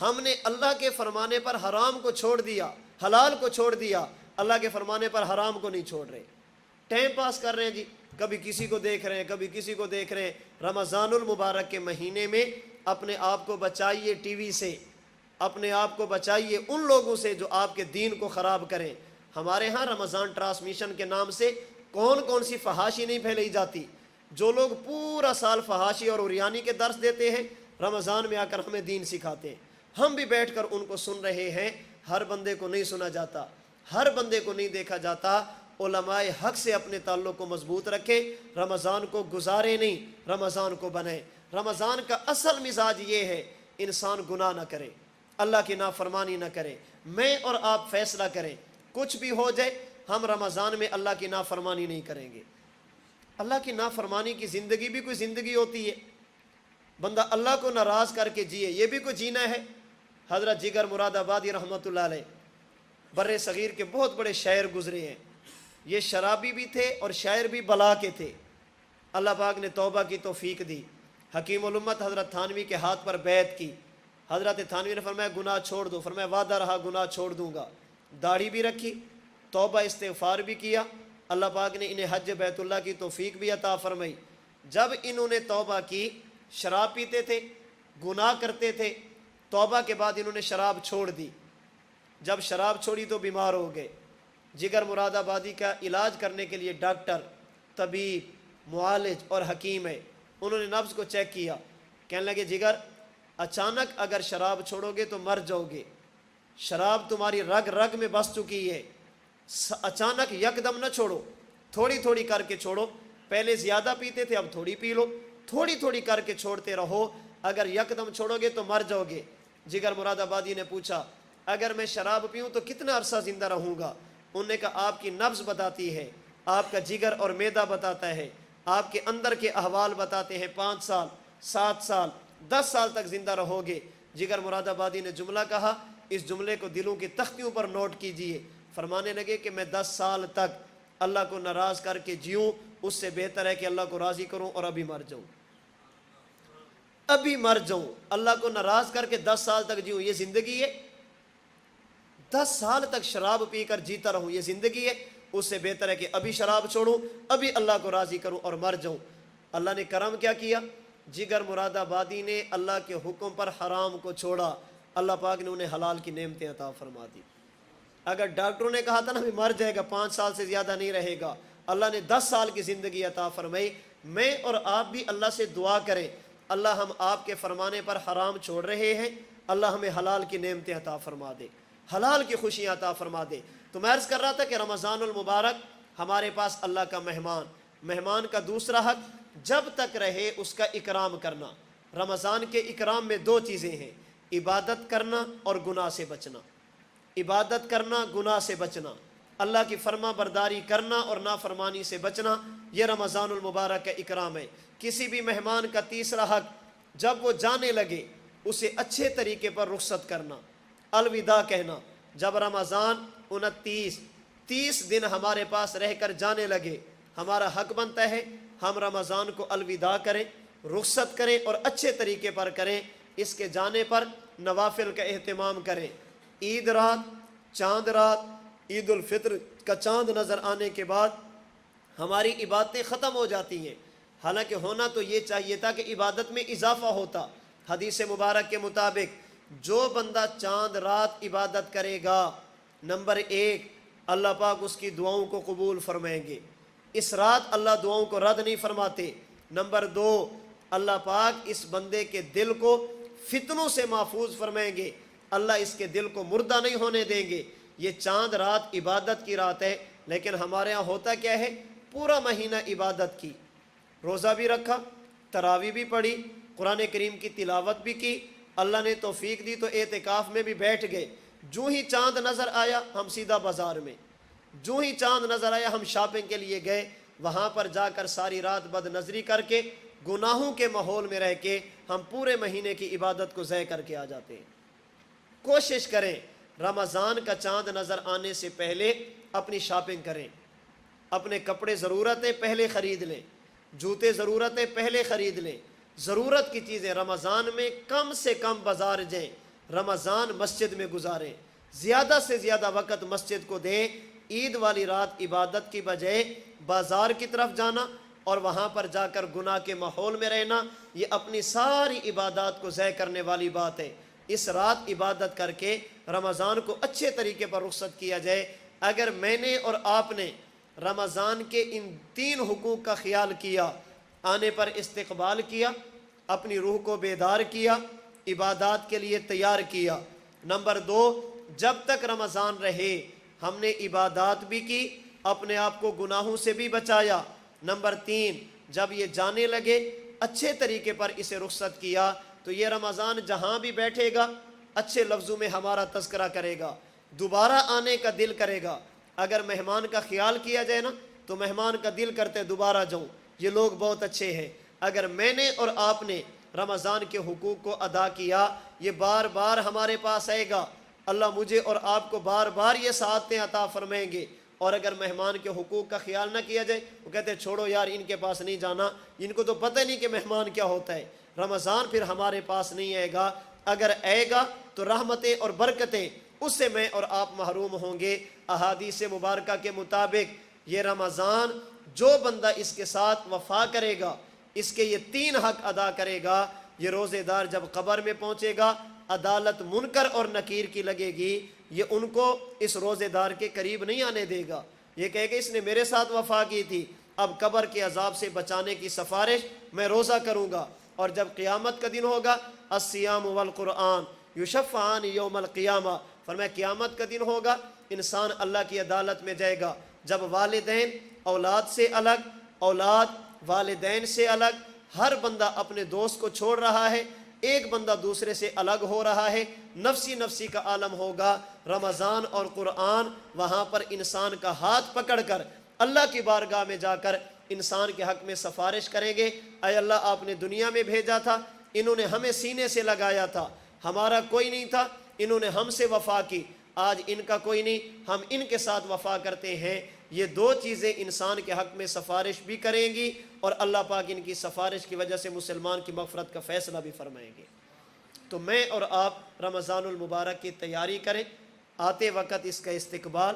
ہم نے اللہ کے فرمانے پر حرام کو چھوڑ دیا، حلال کو چھوڑ دیا، اللہ کے فرمانے پر حرام کو نہیں چھوڑ رہے، ٹائم پاس کر رہے ہیں جی، کبھی کسی کو دیکھ رہے ہیں، کبھی کسی کو دیکھ رہے ہیں۔ رمضان المبارک کے مہینے میں اپنے آپ کو بچائیے ٹی وی سے، اپنے آپ کو بچائیے ان لوگوں سے جو آپ کے دین کو خراب کریں۔ ہمارے ہاں رمضان ٹرانسمیشن کے نام سے کون سی فحاشی نہیں پھیلائی جاتی، جو لوگ پورا سال فحاشی اور عریانی کے درس دیتے ہیں، رمضان میں آ کر ہمیں دین سکھاتے ہیں، ہم بھی بیٹھ کر ان کو سن رہے ہیں۔ ہر بندے کو نہیں سنا جاتا، ہر بندے کو نہیں دیکھا جاتا۔ علماء حق سے اپنے تعلق کو مضبوط رکھے، رمضان کو گزارے نہیں، رمضان کو بنائے۔ رمضان کا اصل مزاج یہ ہے انسان گناہ نہ کرے، اللہ کی نافرمانی نہ کرے۔ میں اور آپ فیصلہ کریں، کچھ بھی ہو جائے ہم رمضان میں اللہ کی نافرمانی نہیں کریں گے۔ اللہ کی نافرمانی کی زندگی بھی کوئی زندگی ہوتی ہے؟ بندہ اللہ کو ناراض کر کے جیے، یہ بھی کوئی جینا ہے؟ حضرت جگر مراد آبادی رحمۃ اللہ علیہ بر صغیر کے بہت بڑے شاعر گزرے ہیں، یہ شرابی بھی تھے اور شاعر بھی بلا کے تھے۔ اللہ پاک نے توبہ کی توفیق دی۔ حکیم الامت حضرت تھانوی کے ہاتھ پر بیعت کی، حضرت تھانوی نے فرمایا گناہ چھوڑ دو، فرمایا وعدہ رہا گناہ چھوڑ دوں گا۔ داڑھی بھی رکھی، توبہ استغفار بھی کیا، اللہ پاک نے انہیں حج بیت اللہ کی توفیق بھی عطا فرمائی۔ جب انہوں نے توبہ کی، شراب پیتے تھے، گناہ کرتے تھے، توبہ کے بعد انہوں نے شراب چھوڑ دی۔ جب شراب چھوڑی تو بیمار ہو گئے۔ جگر مراد آبادی کا علاج کرنے کے لیے ڈاکٹر، طبیب، معالج اور حکیم ہے، انہوں نے نبض کو چیک کیا، کہنے لگے جگر اچانک اگر شراب چھوڑو گے تو مر جاؤ گے، شراب تمہاری رگ رگ میں بس چکی ہے، اچانک یکدم نہ چھوڑو، تھوڑی تھوڑی کر کے چھوڑو، پہلے زیادہ پیتے تھے اب تھوڑی پی لو، تھوڑی تھوڑی کر کے چھوڑتے رہو، اگر یکدم چھوڑو گے تو مر جاؤ گے۔ جگر مراد آبادی نے پوچھا اگر میں شراب پیوں تو کتنا عرصہ زندہ رہوں گا؟ انہوں نے کہا آپ کی نبض بتاتی ہے، آپ کا جگر اور معدہ بتاتا ہے، آپ کے اندر کے احوال بتاتے ہیں 5 سال 7 سال 10 سال تک زندہ رہو گے۔ جگر مراد آبادی نے جملہ کہا، اس جملے کو دلوں کی تختیوں پر نوٹ کیجئے۔ فرمانے لگے کہ میں 10 سال تک اللہ کو ناراض کر کے جیوں، اس سے بہتر ہے کہ اللہ کو راضی کروں اور ابھی مر جاؤں، ابھی مر جاؤں، اللہ کو ناراض کر کے 10 سال تک جیوں، یہ زندگی ہے؟ 10 سال تک شراب پی کر جیتا رہوں، یہ زندگی ہے؟ اس سے بہتر ہے کہ ابھی شراب چھوڑوں، ابھی اللہ کو راضی کروں اور مر جاؤں۔ اللہ نے کرم کیا کیا؟ جگر مراد آبادی نے اللہ کے حکم پر حرام کو چھوڑا، اللہ پاک نے انہیں حلال کی نعمتیں عطا فرما دی۔ اگر ڈاکٹروں نے کہا تھا نا مر جائے گا، 5 سال سے زیادہ نہیں رہے گا، اللہ نے 10 سال کی زندگی عطا فرمائی۔ میں اور آپ بھی اللہ سے دعا کریں، اللہ ہم آپ کے فرمانے پر حرام چھوڑ رہے ہیں، اللہ ہمیں حلال کی نعمتیں عطا فرما دے، حلال کی خوشیاں عطا فرما دے۔ تو میں عرض کر رہا تھا کہ رمضان المبارک ہمارے پاس اللہ کا مہمان، مہمان کا دوسرا حق جب تک رہے اس کا اکرام کرنا۔ رمضان کے اکرام میں 2 چیزیں ہیں، عبادت کرنا اور گناہ سے بچنا۔ عبادت کرنا، گناہ سے بچنا، اللہ کی فرما برداری کرنا اور نافرمانی سے بچنا، یہ رمضان المبارک کا اکرام ہے۔ کسی بھی مہمان کا تیسرا حق جب وہ جانے لگے اسے اچھے طریقے پر رخصت کرنا، الوداع کہنا۔ جب رمضان 29-30 دن ہمارے پاس رہ کر جانے لگے، ہمارا حق بنتا ہے ہم رمضان کو الوداع کریں، رخصت کریں اور اچھے طریقے پر کریں۔ اس کے جانے پر نوافل کا اہتمام کریں۔ عید رات، چاند رات، عید الفطر کا چاند نظر آنے کے بعد ہماری عبادتیں ختم ہو جاتی ہیں، حالانکہ ہونا تو یہ چاہیے تھا کہ عبادت میں اضافہ ہوتا۔ حدیث مبارک کے مطابق جو بندہ چاند رات عبادت کرے گا، نمبر 1 اللہ پاک اس کی دعاؤں کو قبول فرمائیں گے، اس رات اللہ دعاؤں کو رد نہیں فرماتے۔ نمبر 2 اللہ پاک اس بندے کے دل کو فتنوں سے محفوظ فرمائیں گے، اللہ اس کے دل کو مردہ نہیں ہونے دیں گے۔ یہ چاند رات عبادت کی رات ہے، لیکن ہمارے ہاں ہوتا کیا ہے؟ پورا مہینہ عبادت کی، روزہ بھی رکھا، تراویح بھی پڑھی، قرآن کریم کی تلاوت بھی کی، اللہ نے توفیق دی تو اعتکاف میں بھی بیٹھ گئے۔ جو ہی چاند نظر آیا ہم سیدھا بازار میں، جو ہی چاند نظر آیا ہم شاپنگ کے لیے گئے، وہاں پر جا کر ساری رات بد نظری کر کے گناہوں کے ماحول میں رہ کے ہم پورے مہینے کی عبادت کو ضائع کر کے آ جاتے ہیں۔ کوشش کریں رمضان کا چاند نظر آنے سے پہلے اپنی شاپنگ کریں، اپنے کپڑے ضرورت ہے پہلے خرید لیں، جوتے ضرورت ہے پہلے خرید لیں، ضرورت کی چیزیں رمضان میں کم سے کم بازار جائیں، رمضان مسجد میں گزاریں، زیادہ سے زیادہ وقت مسجد کو دیں۔ عید والی رات عبادت کی بجائے بازار کی طرف جانا اور وہاں پر جا کر گناہ کے ماحول میں رہنا، یہ اپنی ساری عبادات کو ضائع کرنے والی بات ہے۔ اس رات عبادت کر کے رمضان کو اچھے طریقے پر رخصت کیا جائے۔ اگر میں نے اور آپ نے رمضان کے ان 3 حقوق کا خیال کیا، آنے پر استقبال کیا، اپنی روح کو بیدار کیا، عبادات کے لیے تیار کیا۔ نمبر 2 جب تک رمضان رہے ہم نے عبادات بھی کی، اپنے آپ کو گناہوں سے بھی بچایا۔ نمبر 3 جب یہ جانے لگے اچھے طریقے پر اسے رخصت کیا تو یہ رمضان جہاں بھی بیٹھے گا اچھے لفظوں میں ہمارا تذکرہ کرے گا، دوبارہ آنے کا دل کرے گا۔ اگر مہمان کا خیال کیا جائے نا تو مہمان کا دل کرتے دوبارہ جاؤں، یہ لوگ بہت اچھے ہیں۔ اگر میں نے اور آپ نے رمضان کے حقوق کو ادا کیا، یہ بار بار ہمارے پاس آئے گا۔ اللہ مجھے اور آپ کو بار بار یہ سعادتیں عطا فرمائیں گے۔ اور اگر مہمان کے حقوق کا خیال نہ کیا جائے، وہ کہتے ہیں چھوڑو یار ان کے پاس نہیں جانا، ان کو تو پتہ نہیں کہ مہمان کیا ہوتا ہے۔ رمضان پھر ہمارے پاس نہیں آئے گا، اگر آئے گا تو رحمتیں اور برکتیں اس سے میں اور آپ محروم ہوں گے۔ احادیث مبارکہ کے مطابق یہ رمضان جو بندہ اس کے ساتھ وفا کرے گا، اس کے یہ 3 حق ادا کرے گا، یہ روزے دار جب قبر میں پہنچے گا، عدالت منکر اور نکیر کی لگے گی، یہ ان کو اس روزے دار کے قریب نہیں آنے دے گا۔ یہ کہے کہ اس نے میرے ساتھ وفا کی تھی، اب قبر کے عذاب سے بچانے کی سفارش میں روزہ کروں گا۔ اور جب قیامت کا دن ہوگا، الصیام والقرآن یشفعان یوم القیامہ، فرمایا قیامت کا دن ہوگا، انسان اللہ کی عدالت میں جائے گا، جب والدین اولاد سے الگ، اولاد والدین سے الگ، ہر بندہ اپنے دوست کو چھوڑ رہا ہے، ایک بندہ دوسرے سے الگ ہو رہا ہے، نفسی نفسی کا عالم ہوگا۔ رمضان اور قرآن وہاں پر انسان کا ہاتھ پکڑ کر اللہ کی بارگاہ میں جا کر انسان کے حق میں سفارش کریں گے، اے اللہ آپ نے دنیا میں بھیجا تھا، انہوں نے ہمیں سینے سے لگایا تھا، ہمارا کوئی نہیں تھا، انہوں نے ہم سے وفا کی، آج ان کا کوئی نہیں، ہم ان کے ساتھ وفا کرتے ہیں۔ یہ 2 چیزیں انسان کے حق میں سفارش بھی کریں گی، اور اللہ پاک ان کی سفارش کی وجہ سے مسلمان کی مغفرت کا فیصلہ بھی فرمائیں گے۔ تو میں اور آپ رمضان المبارک کی تیاری کریں، آتے وقت اس کا استقبال،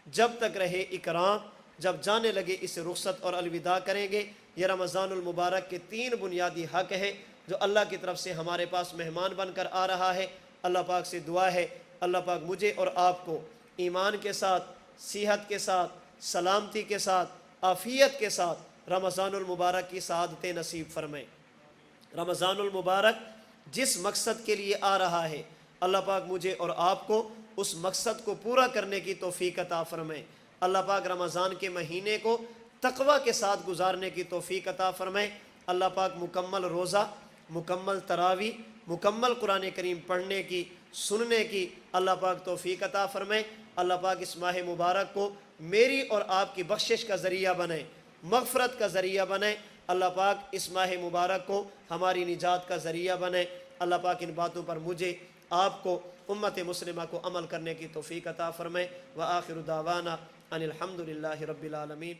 جب تک رہے اکرام، جب جانے لگے اسے رخصت اور الوداع کریں گے۔ یہ رمضان المبارک کے 3 بنیادی حق ہیں جو اللہ کی طرف سے ہمارے پاس مہمان بن کر آ رہا ہے۔ اللہ پاک سے دعا ہے اللہ پاک مجھے اور آپ کو ایمان کے ساتھ، صحت کے ساتھ، سلامتی کے ساتھ، عافیت کے ساتھ رمضان المبارک کی سعادتیں نصیب فرمائیں۔ رمضان المبارک جس مقصد کے لیے آ رہا ہے، اللہ پاک مجھے اور آپ کو اس مقصد کو پورا کرنے کی توفیق عطا فرمائے۔ اللہ پاک رمضان کے مہینے کو تقوی کے ساتھ گزارنے کی توفیق عطا فرمائے۔ اللہ پاک مکمل روزہ، مکمل تراویح، مکمل قرآن کریم پڑھنے کی، سننے کی اللہ پاک توفیق عطا فرمائے۔ اللہ پاک اس ماہ مبارک کو میری اور آپ کی بخشش کا ذریعہ بنائے، مغفرت کا ذریعہ بنائے۔ اللہ پاک اس ماہ مبارک کو ہماری نجات کا ذریعہ بنائے۔ اللہ پاک ان باتوں پر مجھے، آپ کو، امت مسلمہ کو عمل کرنے کی توفیق عطا فرمائے۔ وآخر دعوانا ان الحمد للہ رب العالمین۔